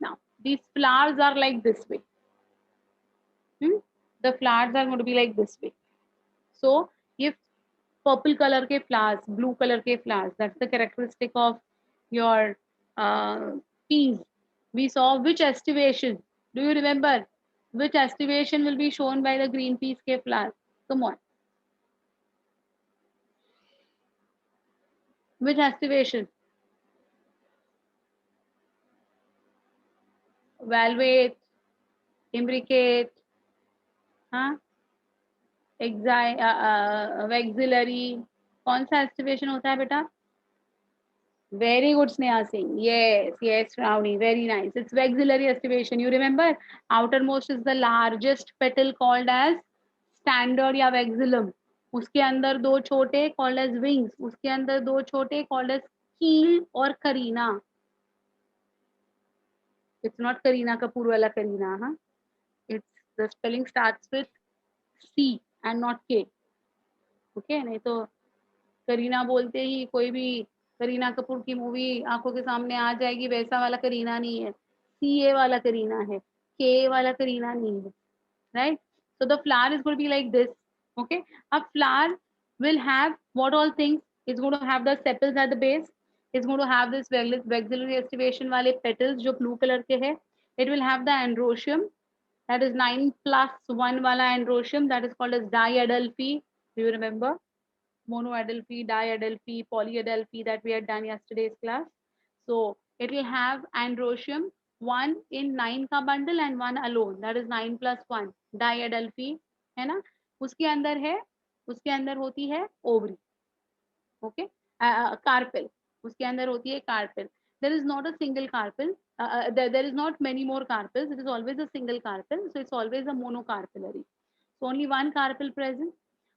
Now these flowers are like this way. The flowers are going to be like this way. So if purple color के flowers, blue color के flowers, that's the characteristic of your peas. We saw which estivation. Do you remember which estivation will be shown by the green peas के flowers? Come on. Which estivation? Valvate, imbricate, हाँ, vexillary. कौन सा estivation होता है बेटा? Very good, Sneha Singh. Yes, yes, Ravni. Very nice. It's vexillary estivation. You remember, outermost is the largest petal called as standard या vexillum. उसके अंदर दो छोटे called as wings. उसके अंदर दो छोटे called as keel और carina. It's not Kareena Kapoor wala Kareena, huh? It's the spelling starts with C and not K. Okay, नहीं तो करीना बोलते ही कोई भी करीना कपूर की मूवी आंखों के सामने आ जाएगी, वैसा वाला करीना नहीं है, CA वाला करीना है, K वाला करीना नहीं है, right? So the flower is going to be like this. Okay, a flower will have what all things? It's going to have the sepals at the base. It's going to have this vexillary estivation वाले petals जो blue color के है. It will have the androecium, that is 9+1 wala androecium, that is called as diadelphi. Do you remember? Monoadelphi, diadelphi, polyadelphi that we had done yesterday's class. So it will have androecium, one in 9 का bundle and one alone, that is 9+1 diadelphi, है ना? उसके अंदर है, उसके अंदर होती है ovary. Okay, carpel, उसके अंदर होती है carpel. There is not a single carpel. There is not many more carpels. It is always a single carpel. So it's always a monocarpellary. So only one carpel present.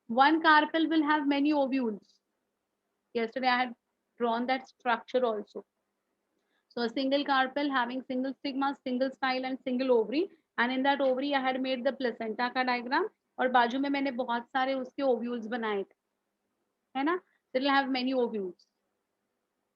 One carpel will have many ovules. Yesterday I had drawn that structure also. So a single carpel having single stigma, single style and single ovary. And in that ovary I had made the placenta का diagram. और बाजू में मैंने बहुत सारे उसके ovules बनाए थे, है ना? So it will have many ovules.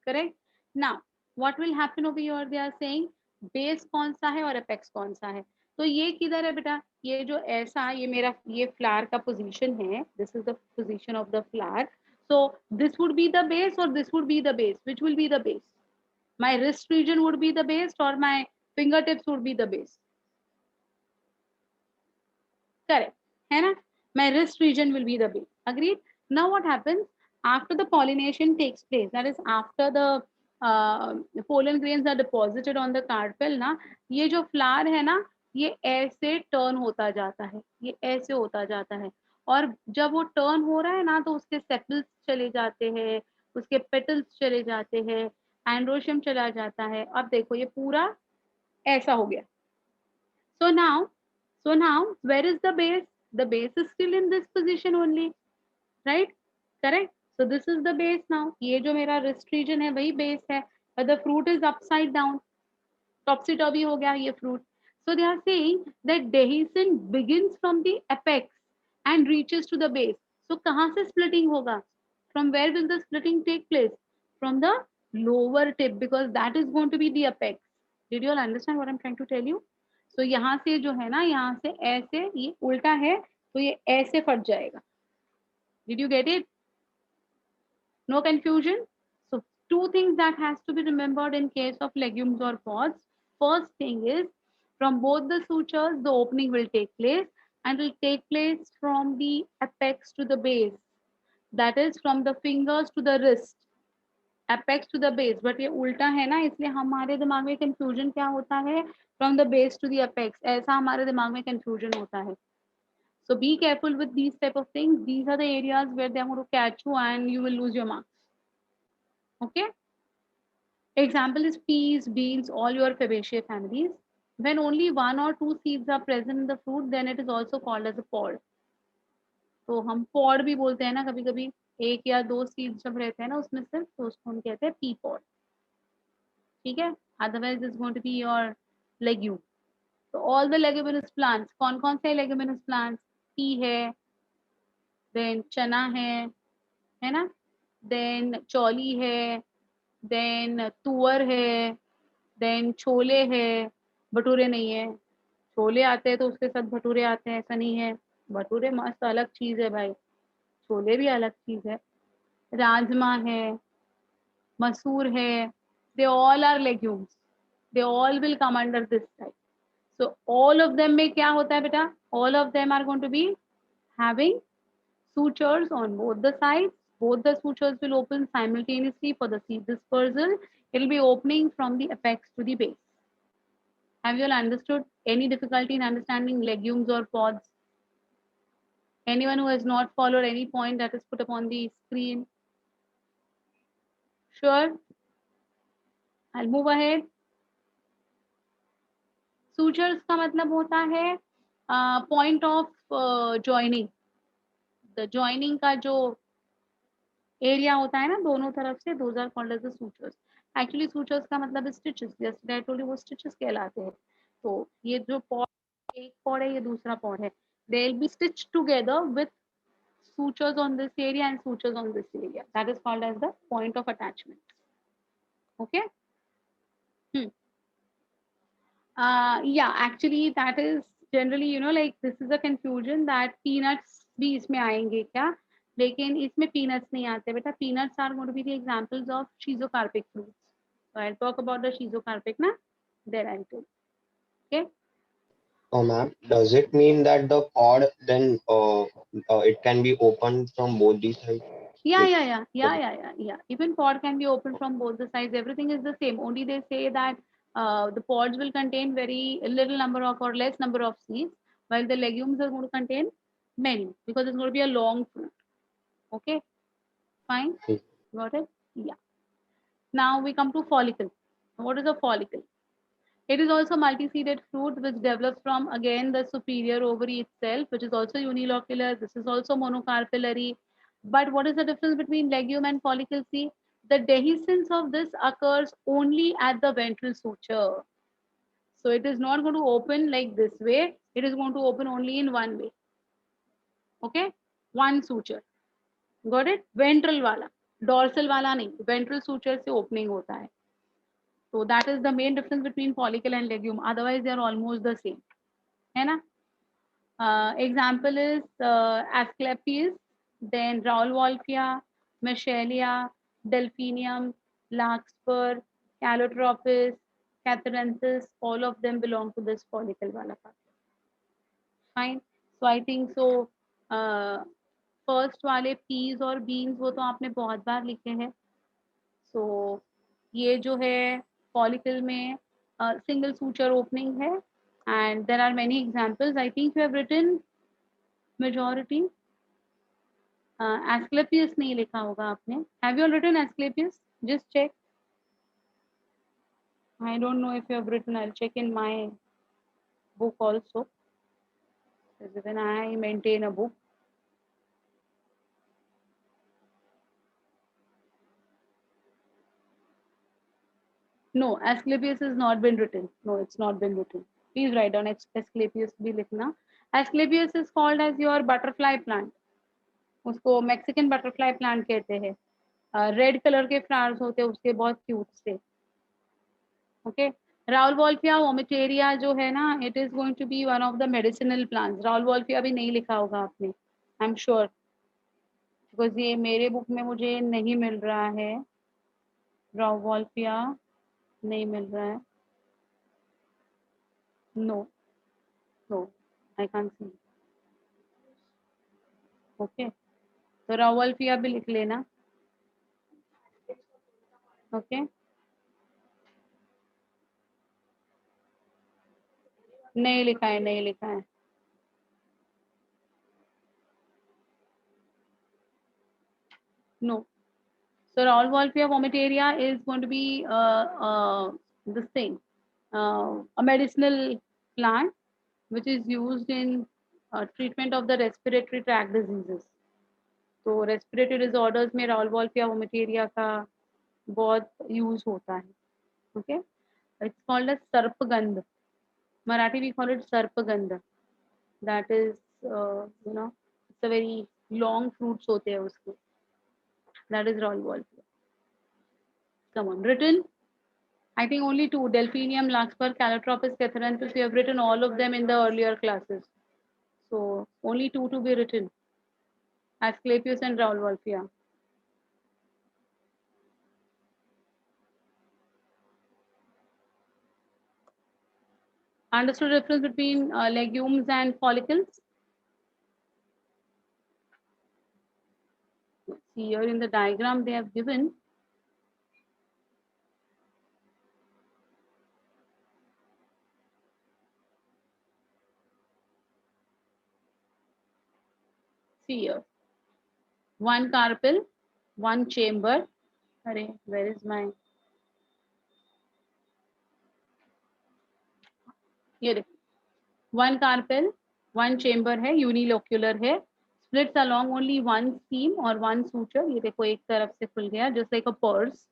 Correct? Now, what will happen over here? They are saying base कौन सा है और अपेक्स कौन सा है। तो ये किधर है बेटा, ये जो ऐसा, ये मेरा ये फ्लावर का पोजीशन है, this is the position of the flower. So this would be the base और this would be the base, which will be the base? My wrist region would be the base or my fingertips would be the base? Correct, है ना? My wrist region will be the base. Agreed? Now what happens after the pollination takes place? That is after the pollen grains are deposited on the carpel ना, ये जो flower है ना, ये ऐसे turn होता जाता है, ये ऐसे होता जाता है। और जब वो टर्न हो रहा है ना, तो उसके सेपल्स चले जाते हैं, उसके पेटल्स चले जाते हैं, एंड्रोशियम चला जाता है। अब देखो ये पूरा ऐसा हो गया। So now, where is the base? The base is still in this position only, right? Correct. So this is the base now. ये जो मेरा wrist region है वही base है, but the fruit is upside down, topsy turvy हो गया ये fruit. So they are saying that dehiscence begins from the apex and reaches to the base. So कहाँ से splitting होगा? From where will the splitting take place? From the lower tip, because that is going to be the apex. Did you all understand what I'm trying to tell you? So यहाँ से जो है ना, यहाँ से ऐसे, ये उल्टा है तो ये ऐसे फट जाएगा. Did you get it? No confusion? So two things that has to be remembered in case of legumes or pods. First thing is, from both the sutures, the opening will take place and will take place from the apex to the base. That is from the fingers to the wrist. Apex to the base. But ये उल्टा है ना, इसलिए हमारे दिमाग में confusion क्या होता है? From the base to the apex. ऐसा हमारे दिमाग में confusion होता है. So be careful with these type of things. These are the areas where they are going to catch you and you will lose your marks. Okay. Example is peas, beans, all your Fabaceae families. When only one or two seeds are present in the fruit, then it is also called as a pod. तो हम pod भी बोलते हैं ना कभी कभी, एक या दो seeds जब रहते हैं ना उसमें सिर्फ, तो उसको हम कहते हैं pea pod. ठीक है? Otherwise it's going to be your legume. So all the leguminous plants, कौन कौन से leguminous plants? Pea है, then चना है ना? Then चौली है, then तुअर है, देन छोले है, भटूरे नहीं है। छोले आते हैं तो उसके साथ भटूरे आते हैं, ऐसा नहीं है। भटूरे मस्त अलग चीज है भाई, छोले भी अलग चीज है। राजमा है, मसूर है, they all are legumes, they all will come under this type. So all of them में क्या होता है बेटा? All of them are going to be having sutures on both the sides. Both the sutures will open simultaneously for the seed dispersal. It will be opening from the apex to the base. Have you all understood? Any difficulty in understanding legumes or pods? Anyone who has not followed any point that is put upon the screen? Sure? I'll move ahead. Sutures का मतलब होता है point of joining. The joining का जो area होता है ना दोनों तरफ से, those are called as the sutures. Actually sutures का मतलब है stitches. Yesterday I told you वो stitches कहलाते हैं. तो ये जो pod, एक pod है, ये दूसरा pod है. They'll be stitched together with sutures on this area and sutures on this area. That is called as the point of attachment. Okay. Yeah, actually that is generally, you know, like this is a confusion that peanuts भी इसमें आएंगे क्या, लेकिन इसमें peanuts नहीं आते बेटा. Peanuts are going to be the examples of schizocarpic fruits. So I'll talk about the schizocarpic na, there I'll tell. Okay. Oh, ma'am, does it mean that the pod then it can be opened from both these sides? Yeah. Even pod can be opened from both the sides. Everything is the same. Only they say that the pods will contain very little number of or less number of seeds, while the legumes are going to contain many because it's going to be a long fruit. Okay, fine. Got it? Yeah. Now we come to follicle. What is a follicle? It is also multi-seeded fruit which develops from again the superior ovary itself, which is also unilocular. This is also monocarpillary. But what is the difference between legume and follicle? See, the dehiscence of this occurs only at the ventral suture. So it is not going to open like this way. It is going to open only in one way. Okay, one suture. Got it? Ventral वाला, dorsal वाला नहीं. Ventral suture से opening होता है. So that is the main difference between follicle and legume. Otherwise, they are almost the same. है ना? Example is Asclepias, then Rauwolfia, Michelia, Delphinium, Larkspur, Calotropis, Catharensis, all of them belong to this follicle wala part. Fine. So I think so. First वाले Ps और beans वो तो आपने बहुत बार लिखे हैं. सो ये जो है फॉलिकल में सिंगल सूचर ओपनिंग है and there are many examples. I think you have written majority. Asclepias नहीं लिखा होगा आपने. Have you written Asclepias? Just check. I don't know if you have written. I'll check in my book also. When I maintain a book. No, Asclepius has not been written. No, it's not been written. Please write down Asclepius भी लिखना. Asclepius is called as your butterfly plant. उसको Mexican butterfly plant कहते हैं. Red colour के flowers होते हैं उसके, बहुत क्यूट से. ओके. Rauwolfia vomitaria जो है ना, it is going to be one of the medicinal plants. Rauwolfia भी नहीं लिखा होगा आपने, I'm sure, because ये मेरे बुक में मुझे नहीं मिल रहा है. Rauwolfia नहीं मिल रहा है. No, I can't see. Okay, तो Rauwolfia भी लिख लेना. Okay. नहीं लिखा है. No. So Rauwolfia vomitaria is going to be this thing, a medicinal plant which is used in treatment of the respiratory tract diseases. तो respiratory disorders में Rauwolfia vomitaria का बहुत use होता है. Okay, it's called as sarpagandh. Marathi we call it sarpagandh. That is, it's a very long fruits होते हैं उसके. That is Rauwolfia. Come on, written. I think only two, Delphinium, Larkspur, Calotropis, Catharensis. We have written all of them in the earlier classes. So only two to be written. Asclepius and Rauwolfia. Understood the difference between legumes and follicles? See here in the diagram they have given. See here. One carpel, one chamber. Array, where is my? Here. One carpel, one chamber है, unilocular है. Splits along only one seam or one suture. ये देखो एक तरफ से खुल गया, just like a purse.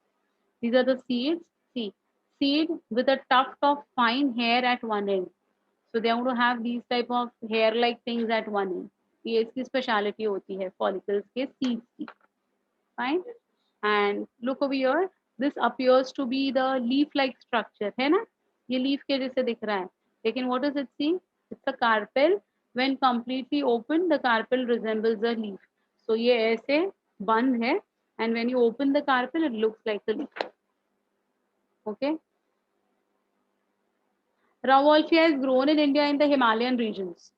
These are the seeds. See, seed with a tuft of fine hair at one end. So they are going to have these type of hair-like things at one end. ये इसकी speciality होती है follicles के seeds की. Fine. And look over here. This appears to be the leaf-like structure, है ना? ये leaf के जैसे दिख रहा है. लेकिन what does it see? It's a carpel. When completely open, the carpel resembles a leaf. So ये ऐसे बंद है, and when you open the carpel, it looks like a leaf. Okay. Rauwolfia is grown in India in the Himalayan regions.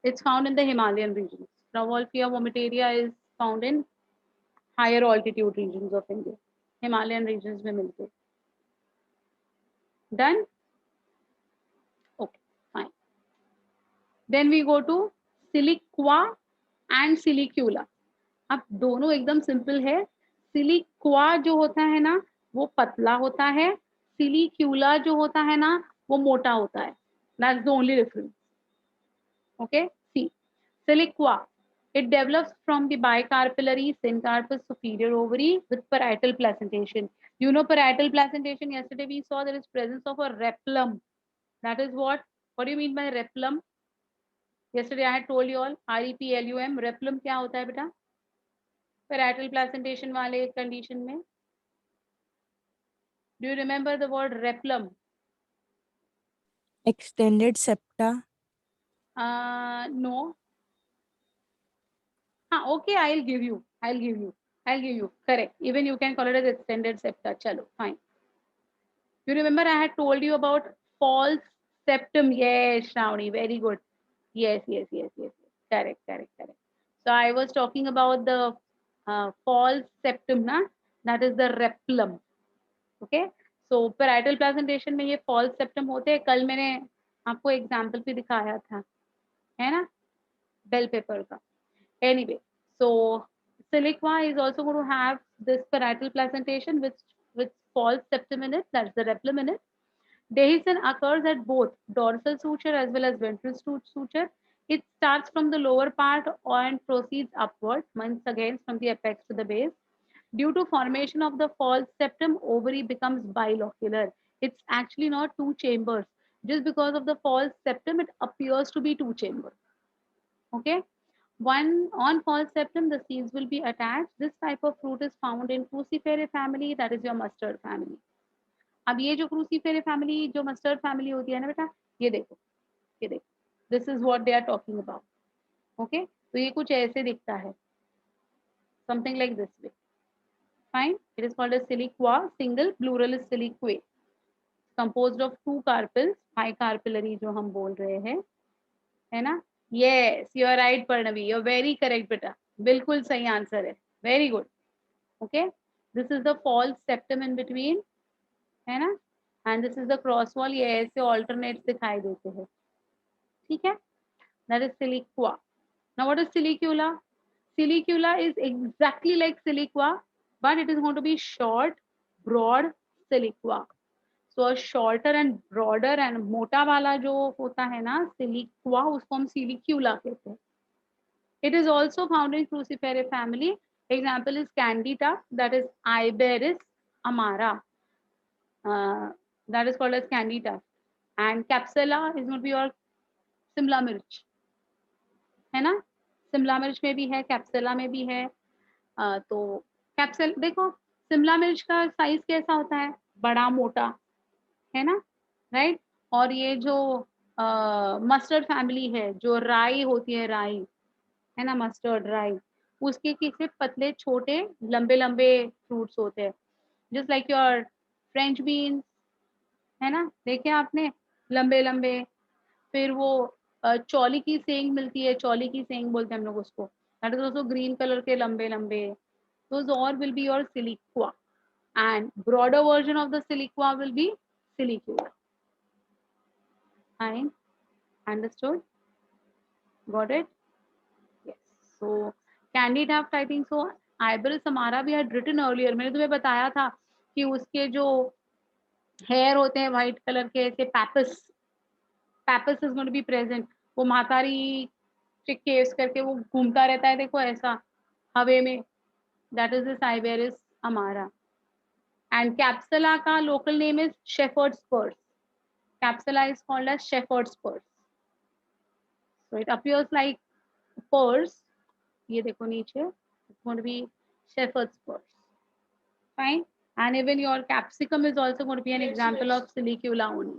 It's found in the Himalayan regions. Rauwolfia vomitaria is found in higher altitude regions of India. Himalayan regions में मिलते. Done? Okay, fine. Then we go to siliqua and silicula. अब दोनों एकदम simple है. सिलिक्वा जो होता है ना वो पतला होता है, सिलिक्यूला जो होता है ना वो मोटा होता है. That's the only difference. Okay, see, siliqua, it develops from the bicarpellary syncarpous superior ovary with parietal placentation. You know parietal placentation, yesterday we saw there is presence of a replum. That is what do you mean by replum? Yesterday I had told you all, REPLUM. Replum क्या होता है बेटा? Parietal placentation वाले condition में Do you remember the word replum? Extended septa. No. Okay, I'll give you. I'll give you. I'll give you. Correct. Even you can call it as extended septa. Chalo, fine. You remember I had told you about false septum. Yes, Shravani. Very good. Yes, yes, yes, yes, yes. Correct, correct, correct. So I was talking about the false septum, na? That is the replum. Okay so parietal presentation में ये false septum होते हैं. कल मैंने आपको example भी दिखाया था, है ना, बेल पेपर का. Anyway, so siliqua is also going to have this parietal placentation with false septum in it, that's the replum in it. Dehiscence occurs at both dorsal suture as well as ventral suture. It starts from the lower part and proceeds upward, once again from the apex to the base. Due to formation of the false septum, ovary becomes bilocular. It's actually not two chambers. Just because of the false septum, it appears to be two chambers. Okay. One on false septum, the seeds will be attached. This type of fruit is found in Cruciferae family, that is your mustard family. अब ये जो cruciferae family जो mustard family होती है ना बेटा, ये देखो, ये देखो, this is what they are talking about. Okay, तो ये कुछ ऐसे दिखता है, something like this way. Fine, it is called as siliqua. Single, plural is siliquae. Composed of two carpels, bicarpellary जो हम बोल रहे हैं, है ना. Yes, you are right Parnavi, you are very correct बेटा, बिल्कुल सही आंसर है. Very good. Okay, this is the false septum in between, है ना, and this is the cross wall. ये ऐसे ऑल्टरनेट दिखाई देते हैं. ठीक है, that is siliqua. Now what is silicula? Silicula is exactly like siliqua, but it is going to be short, broad siliqua. So shorter and broader and मोटा वाला जो होता है ना सिलिक्वा, उसको हम सिलिक्यूला कहते हैं. It is also found in cruciferae family. Example is candytuft, that is Iberis amara, that is called as candida. And capsula is going to be your Shimla मिर्च, है ना. शिमला मिर्च में भी है, कैप्सुला में भी है. तो कैप्सल देखो, शिमला मिर्च का साइज कैसा होता है, बड़ा मोटा, है ना, राइट. और ये जो मस्टर्ड फैमिली है, जो राई होती है, राई, है ना, मस्टर्ड राई, उसके किसी पतले छोटे लंबे लंबे फ्रूट्स होते हैं, just like your French beans, है ना, देखे आपने, लंबे लंबे. फिर वो चौली की सेंग मिलती है, चौली की सेंग बोलते हैं हम लोग उसको, that is also green colour के लंबे लंबे. Those all will be your siliqua, and broader version of the siliqua will be silicula. Fine, understood, got it. Yes, so candytuft I think so. Iberis हमारा भी had written earlier, मैंने तुम्हें बताया था कि उसके जो हेयर होते हैं व्हाइट कलर के, ऐसे pappus, pappus is going to be present. वो मातारी केस करके वो घूमता रहता है, देखो ऐसा हवे में, दैट इज दिस आइबेरिस अमारा. एंड कैप्सुला का local name is shepherd's purse. Capsella is called as shepherd's purse. So it appears like purse. ये देखो नीचे, it's going to be shepherd's purse. Fine, and even your capsicum is also going to be an example of silicula only.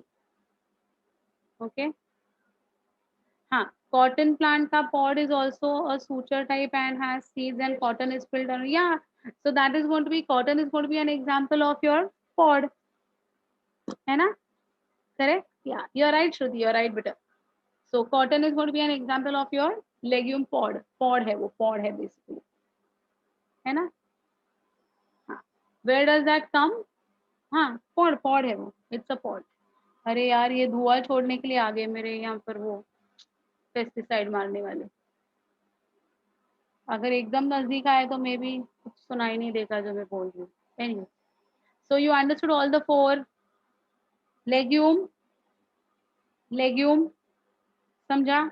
Okay. हाँ, cotton plant का pod is also a suture type and has seeds, and cotton is filled on. Yeah, so that is going to be, cotton is going to be an example of your pod, है ना, correct. Yeah, you're right Shruti, you're right बेटा. So cotton is going to be an example of your legume pod. Pod है वो, pod है basically, है ना. हाँ, where does that come? हाँ, pod है वो, it's a pod. अरे यार, ये धुआं छोड़ने के लिए आ गए मेरे यहाँ पर वो पेस्टिसाइड मारने वाले. अगर एकदम नजदीक आए तो मे बी कुछ सुनाई नहीं देगा जो मैं बोल रही हूँ. Anyway, so you understood all the four. Legume, legume समझा.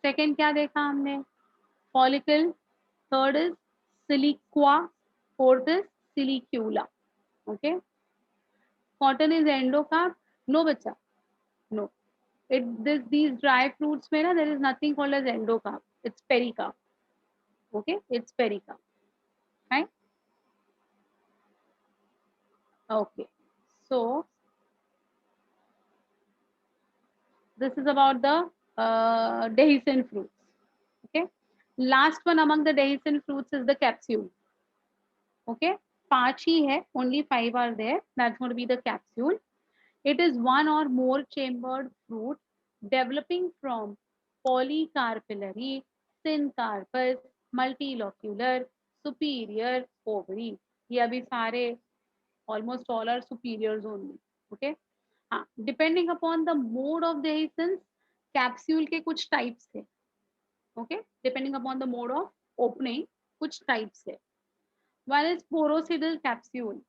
सेकंड क्या देखा हमने, follicle. Third is siliqua. Fourth is silicula. Okay, cotton is endocarp. No बच्चा, no. It these dry fruits में ना, there is nothing called as endocarp. It's pericarp. Okay, it's pericarp. Right? Okay. So this is about the dehiscent fruits. Okay. Last one among the dehiscent fruits is the capsule. Okay. 5 ही है, only 5 are there. That's going to be the capsule. It is one or more chambered fruit developing from polycarpillary, syncarpous, multilocular, superior ovary. ये अभी सारे almost all are superiors only. Okay. हाँ, depending upon the mode of dehiscence, capsule के कुछ types है. Okay, depending upon the mode of opening, कुछ types है. One is porocidal capsule.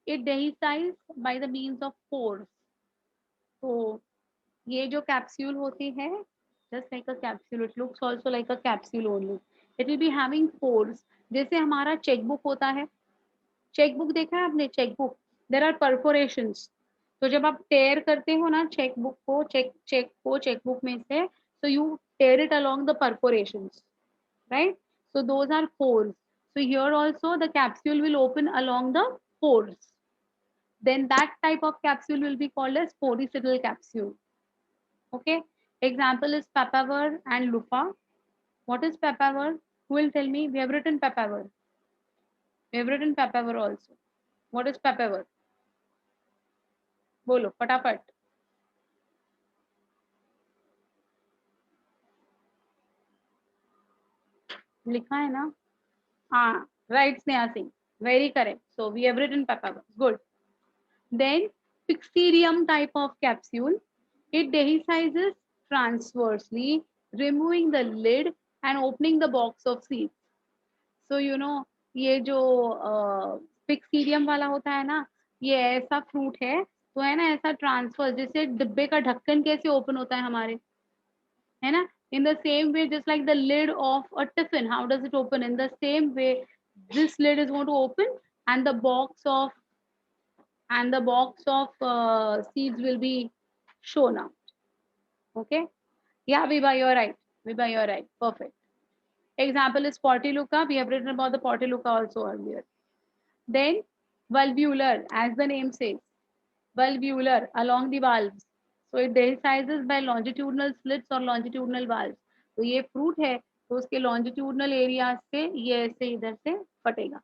It dehisces by the means of pores. तो ये जो capsule होती है, just like a capsule, it looks also like a capsule only. It will be having pores. जैसे हमारा checkbook होता है, checkbook देखा है आपने checkbook? There are perforations. तो जब आप tear करते हो ना checkbook को, checkbook में से, so you tear it along the perforations, right? So those are pores. So here also the capsule will open along the pores. Then that type of capsule will be called as poricidal capsule. Okay. Example is papaver and lupa. What is papaver? Who will tell me? We have written papaver. We have written papaver also. What is papaver? बोलो फटाफट. लिखा है ना? हाँ, right Sneha Singh. Very correct. So we have written papaver. Good. Then Pyxerium type of capsule. It dehisces transversely, removing the lid and opening the box of seeds. So you know ये जो Pyxerium वाला होता है ना, ये ऐसा फ्रूट है, तो है ना ऐसा ट्रांसफर, जैसे डिब्बे का ढक्कन कैसे ओपन होता है हमारे, है ना? In the same way, just like the lid of a tiffin, how does it open? In the same way, this lid is going to open, and the box of seeds will be shown out. Okay. Yeah, Viva, you're right. Viva, you're right. Perfect. Example is Portiluca. We have written about the Portiluca also earlier. Then valvular, as the name says, valvular along the valves. So it dehisces by longitudinal slits or longitudinal valves. तो ये fruit है, तो उसके longitudinal areas से ये ऐसे इधर से फटेगा.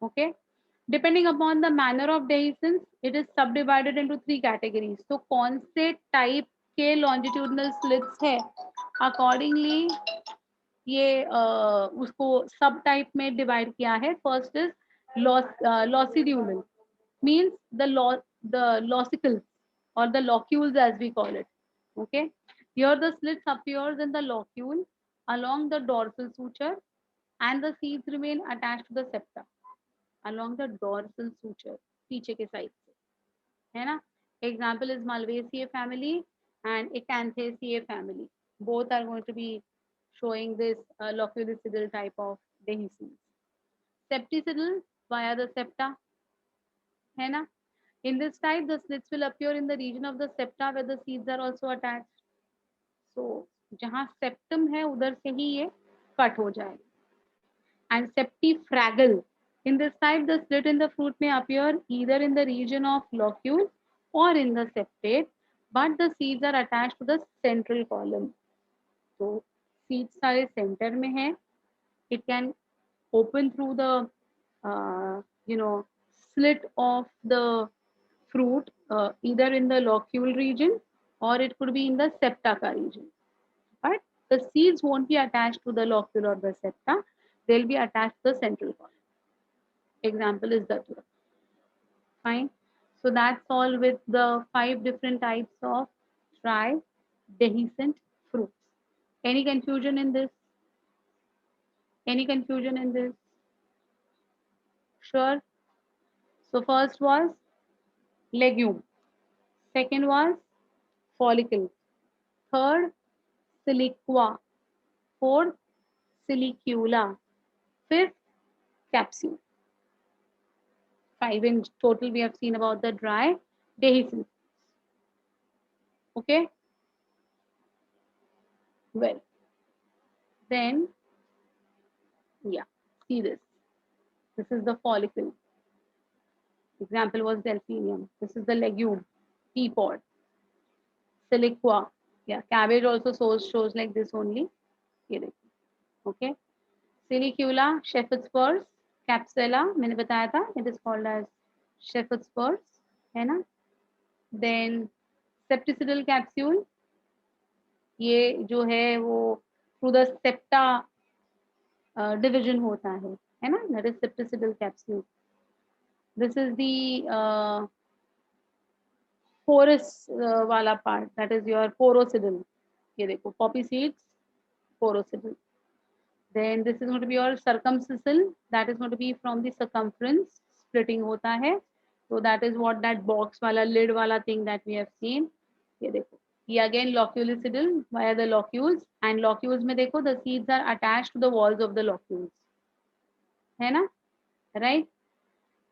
Okay. Depending upon the manner of dehiscence, it is subdivided into 3 categories. So कौन से type के longitudinal slits है, accordingly ये उसको सब टाइप में डिवाइड किया है. First is loculicidal, means the lossicles or the locules as we call it. Okay, here the slits appears in the locule along the dorsal suture and the seeds remain attached to the septa along the dorsal suture, पीछे के side से, है ना? Example is Malvaceae family and Acanthaceae family. Both are going to be showing this loculicidal type of dehiscence. Septicidal via the septa, है ना? In this type, the slits will appear in the region of the septa where the seeds are also attached. So, जहाँ septum है उधर से ही ये cut हो जाएगा. And septifragal. In this type, the slit in the fruit may appear either in the region of locule or in the septate, but the seeds are attached to the central column. So, seeds सारे center में है. It can open through the slit of the fruit either in the locule region or it could be in the septa region, but the seeds won't be attached to the locule or the septa, they'll be attached to the central column. Example is datura. Fine. So that's all with the 5 different types of dry dehiscent fruits. Any confusion in this? Any confusion in this? Sure. So first was legume. Second was follicle. Third, siliqua. Fourth, silicula. Fifth, capsule. 5 in total we have seen about the dry dehiscence. Okay. Well, then, yeah, see this. This is the follicle. Example was delphinium. This is the legume, pea pod. Siliqua, yeah, cabbage also shows like this only. ये देखो, okay. Silicula, shepherd's purse. Capsella, मैंने बताया था, it is called as shepherd's purse, है ना. Then septicidal capsule, ये जो है वो through the septa division होता है ना, that is septicidal capsule. This is the porous वाला part, that is your porocidal. ये देखो, poppy seeds, porocidal. Then this is going to be your circumcision, that is going to be from the circumference, splitting होता है. So that is what that box वाला lid वाला thing that we have seen. ये देखो, ये again loculicidal via the locules, and locules में देखो the seeds are attached to the walls of the locules, है ना, right.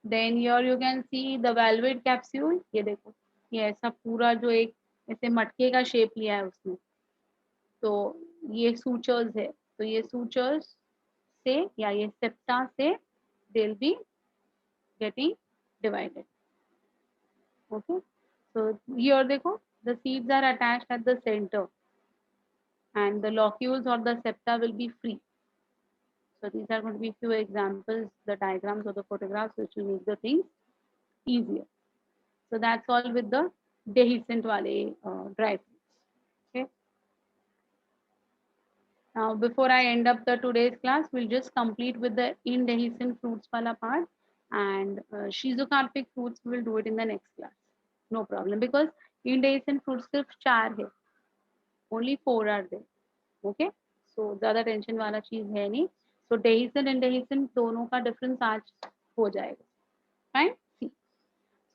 Then here you can see the valvate capsule. ये देखो, ये ऐसा पूरा जो एक ऐसे मटके का शेप लिया है उसने, तो ये सूचर्स है, तो ये सूचर्स से या ये सेप्टा से they will be getting divided. Okay, so here देखो, the seeds are attached at the center and the locules or the septa will be free. So these are going to be few examples, the diagrams or the photographs which will make the things easier. So that's all with the dehiscent wale dry fruits. Okay. Now, before I end up the today's class, we'll just complete with the indehiscent fruits wala part, and schizocarpic fruits we'll do it in the next class. No problem, because indehiscent fruits sirf 4 hai, only 4 are there. Okay, so ज़्यादा tension वाला चीज है नहीं. So dehiscent and indehiscent दोनों का difference आज हो जाएगा. Fine. See.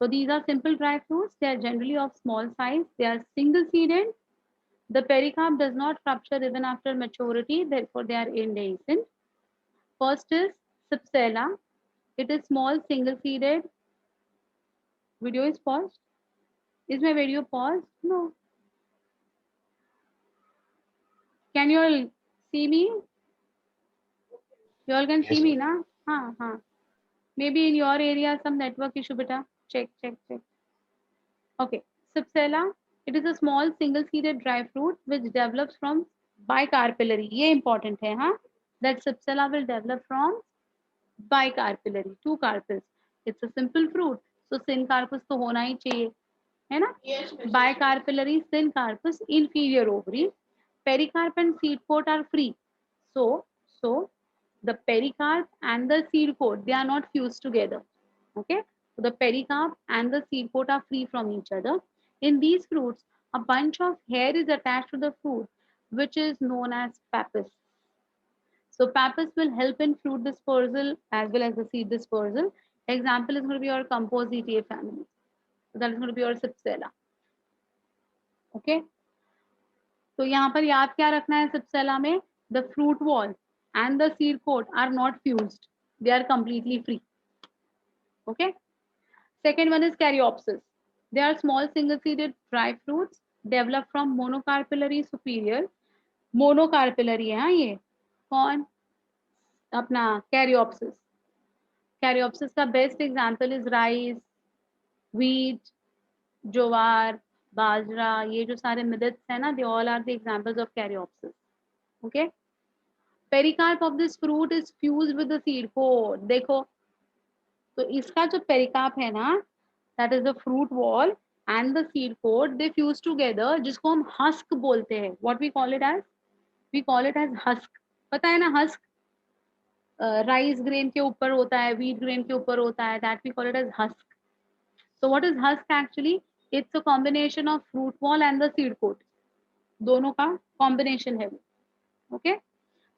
So these are simple dry fruits. They are generally of small size. They are single seeded. The pericarp does not rupture even after maturity. Therefore, they are indehiscent. First is Cypsela. It is small, single seeded. Video is paused. Is my video paused? No. Can you all see me? You all can see Yes, me, na? हाँ. Maybe in your area some network issue, beta. Check. Okay. Cypsela. It is a small single-seeded dry fruit which develops from bicarpillary. ये important है, हाँ? That Cypsela will develop from bicarpillary, 2 carpels. It's a simple fruit, so syncarpus तो होना ही चाहिए, है ना? Yes. Bicarpillary syncarpus, inferior ovary. Pericarp and seed coat are free. So the pericarp and the seed coat, they are not fused together. Okay, so the pericarp and the seed coat are free from each other. In these fruits, a bunch of hair is attached to the fruit, which is known as pappus. So pappus will help in fruit dispersal as well as the seed dispersal. Example is going to be your Compositae family. So that is going to be your Cypsela. Okay. तो यहाँ पर याद क्या रखना है Cypsela में? The fruit wall and the seed coat are not fused. They are completely free. Okay. Second one is Caryopsis. They are small single-seeded dry fruits developed from monocarpillary superior. Monocarpillary है हाँ ये. कौन? अपना Caryopsis. Caryopsis का best example is rice, wheat, jowar, बाजरा. ये जो सारे millets है ना, they all are the examples of Caryopsis. Okay. Pericarp of this fruit is fused with the seed coat. देखो, तो इसका जो pericarp है ना, that is the fruit wall and the seed coat, they fuse together, जिसको हम husk बोलते हैं. What we call it as? We call it as husk. पता है ना husk? Rice grain के ऊपर होता है, wheat grain के ऊपर होता है. That we call it as husk. So what is husk actually? It's a combination of fruit wall and the seed coat. दोनों का combination है. Okay.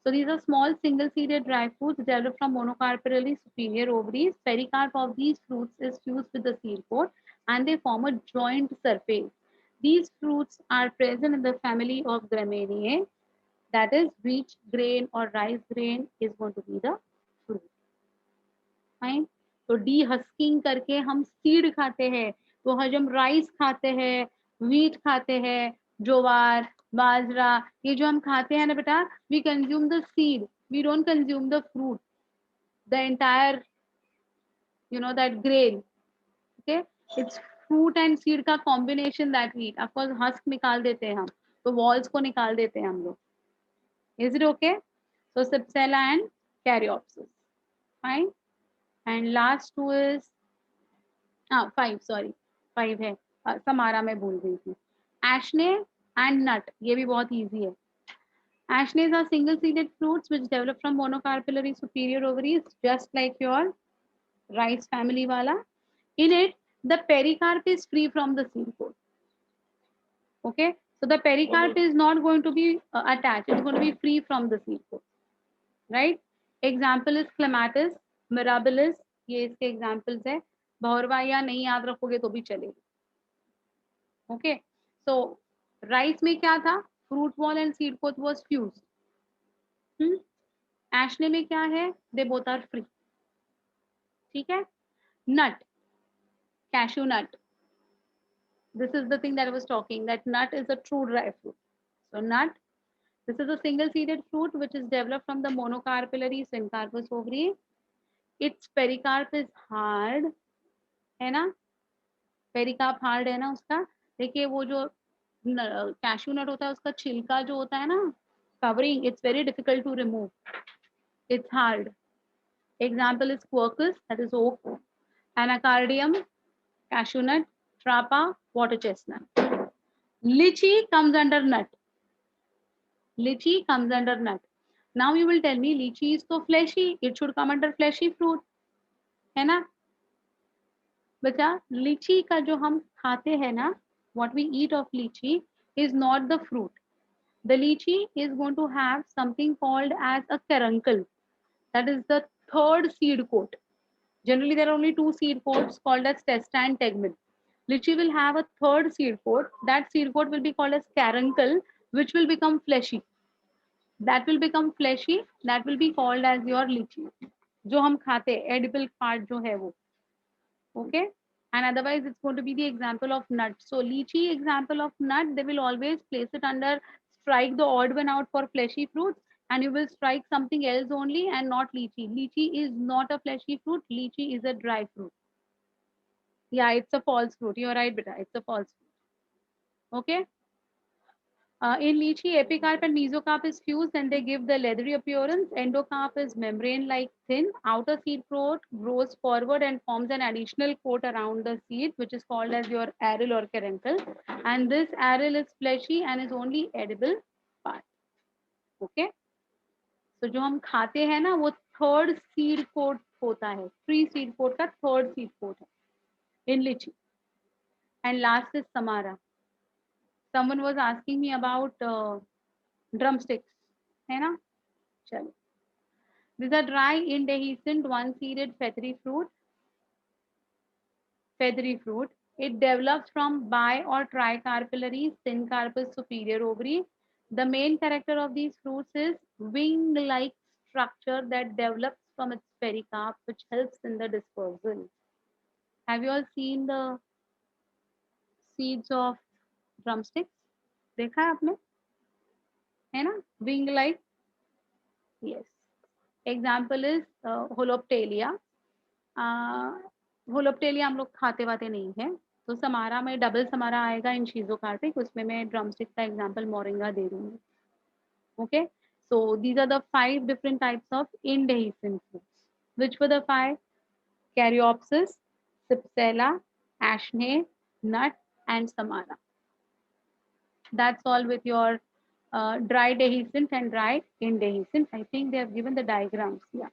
So these are small single-seeded dry fruits developed from monocarpillary superior ovaries. Pericarp of these fruits is fused with the seed coat and they form a joint surface. These fruits are present in the family of Gramineae. That is, wheat grain or rice grain is going to be the fruit. Fine. तो de-husking करके हम seed खाते हैं. तो हम rice खाते हैं, wheat खाते हैं, ज्वार, बाजरा, ये जो हम खाते हैं ना बेटा, we consume the seed, we don't consume the fruit, the entire, that grain. okay? It's fruit and seed का combination that we eat. Of course husk निकाल देते हैं हम, तो walls को निकाल देते हैं हम लोग. Is it okay? So Cypsela and Caryopsis. Fine. And last two is 5, sorry 5 है. Samara में भूल गई थी. Acne and nut, ये भी बहुत easy है. Acnes are single-seeded fruits which develop from monocarpellary superior ovaries, just like your rice family wala. In it, the pericarp is free from the seed coat. Okay, so the pericarp is not going to be attached; it's going to be free from the seed coat, right? Example is clematis, mirabilis. ये इसके examples है. बहुरवा या नहीं याद रखोगे तो भी चलेगा. Okay, so rice में क्या था? Fruit wall and seed coat was fused. Acne में क्या है? They both are free. ठीक है? Nut, cashew nut. This is the thing that I was talking, that nut is a true dry fruit. So nut, this is a single-seeded fruit which is developed from the monocarpellary syncarpous ovary. Its pericarp is hard, है ना? Pericarp hard है ना उसका. देखिए वो जो cashew nut होता है उसका छिलका जो होता है ना, covering, it's very difficult to remove. It's hard. Example is quercus, that is oak. Anacardium, cashew nut. Trapa, water chestnut. Lychee comes under nut. Lychee comes under nut. Now you will tell me lychee is so fleshy, it should come under fleshy fruit, है ना? बच्चा lychee का जो हम खाते हैं ना, what we eat of lychee is not the fruit. The lychee is going to have something called as a caruncle. That is the third seed coat. Generally, there are only 2 seed coats called as testa and tegmen. Lychee will have a third seed coat. That seed coat will be called as caruncle, which will become fleshy. That will become fleshy. That will be called as your lychee. जो हम खाते हैं, edible part जो है वो. Okay? And otherwise, it's going to be the example of nut. So lychee, example of nut, they will always place it under, strike the odd one out for fleshy fruits, and you will strike something else only and not lychee. Lychee is not a fleshy fruit. Lychee is a dry fruit. Yeah, it's a false fruit. You're right, beta. It's a false fruit. Okay. In lychee, epicarp and mesocarp is fused and they give the leathery appearance. Endocarp is membrane-like thin. Outer seed coat grows forward and forms an additional coat around the seed, which is called as your aril or caruncle. And this aril is fleshy and is only edible part. Okay. So जो हम खाते हैं ना वो third seed coat होता है. 3 seed coat का third seed coat है in lychee. And last is samara. Someone was asking me about drumsticks, है ना? चलो. These are dry, indehiscent, one-seeded feathery fruit. Feathery fruit. It develops from bi or tricarpellary syncarpous superior ovary. The main character of these fruits is wing-like structure that develops from its pericarp, which helps in the dispersal. Have you all seen the seeds of drumsticks? देखा है आपने? है ना? Wing-like. Yes. Example is holoptelia. Holoptelia हम लोग खाते वाते नहीं है, तो समारा में डबल समारा आएगा इन शिजोकार्पिक, उसमें मैं ड्रमस्टिक का एग्जांपल मोरिंगा दे दूंगी. Okay, so these are the 5 different types of indehiscent fruits. Which were the 5? Caryopsis, Cypsela, Acne, nut, and samara. That's all with your dry dehiscent and dry indehiscent. I think they have given the diagrams. Yeah.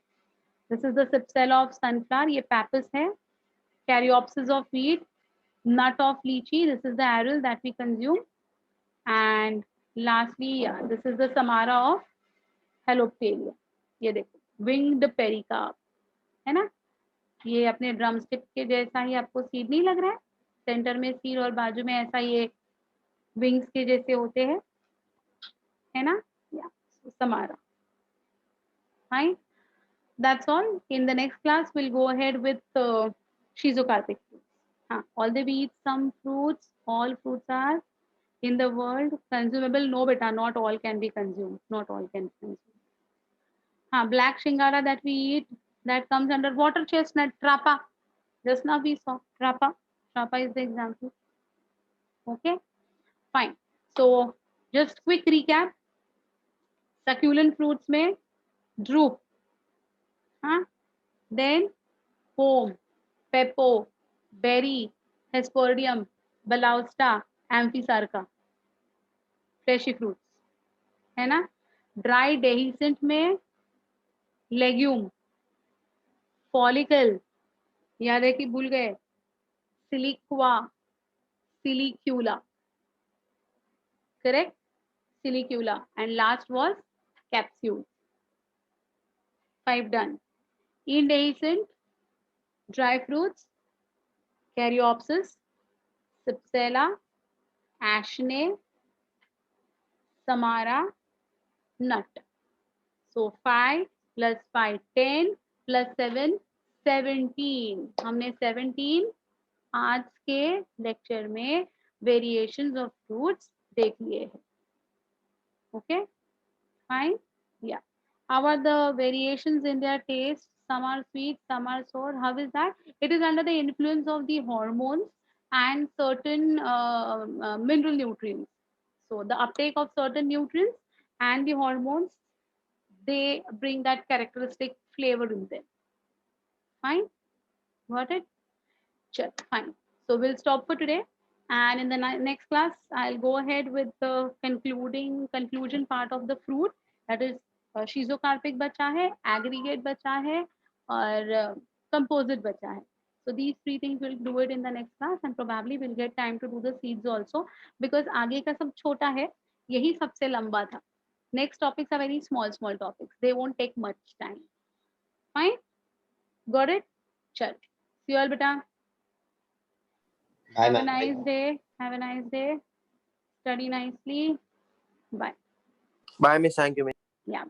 This is the Cypsela of sunflower. ये pappus है. Caryopsis of wheat. Nut of lychee. This is the aril that we consume. And lastly, yeah, this is the samara of Haloptelia. ये देखो, winged pericarp, है ना? ये अपने drumstick के जैसा ही आपको सीड नहीं लग रहा है? सेंटर में सीड और बाजू में ऐसा ये विंग्स के जैसे होते हैं, है ना? Yeah, samara. Fine. That's all. In the next class, we'll go ahead with shizocarpic fruits. Although we eat some fruits, all fruits are in the world consumable. No, beta, not all can be consumed. Not all can be consumed. Black shingara that we eat, that comes under water chestnut, trapa. Just now we saw trapa. Shapa is the example. Okay, fine. So just quick recap. Succulent fruits में drupe, huh? Then pome, pepo, berry, hesperodium, balausta, amphisarca, fleshy fruits, है ना? Dry dehiscent में legume, follicle, याद है कि भूल गए? Siliqua, silicula, correct? Silicula, and last was capsule. 5 done. Indehiscent, dry fruits, Caryopsis, Cypsela, Ashne, Samara, nut. So 5 plus 5, 10 plus 7, 17. हमने 17 आज के लेक्चर में वेरिएशंस ऑफ फ्रूट्स देख लिए हैं. Okay, fine. Yeah. How are the variations in their taste? Some are sweet, some are sour. How is that? It is under the influence of the hormones and certain mineral nutrients. So the uptake of certain nutrients and the hormones, they bring that characteristic flavor in them. Fine, got it? Sure, fine. So we'll stop for today. And in the next class, I'll go ahead with the conclusion part of the fruit. That is, schizocarpic बचा है, aggregate बचा है, और composite बचा है. So these 3 things we'll do it in the next class, and probably we'll get time to do the seeds also, because आगे का सब छोटा है, यही सबसे लंबा था. Next topics are very small topics. They won't take much time. Fine? Got it? Chal. See you all, beta. Bye, Have a ma'am. nice day. Have a nice day. Study nicely. Bye. Bye, Miss. Thank you, Miss. Yeah.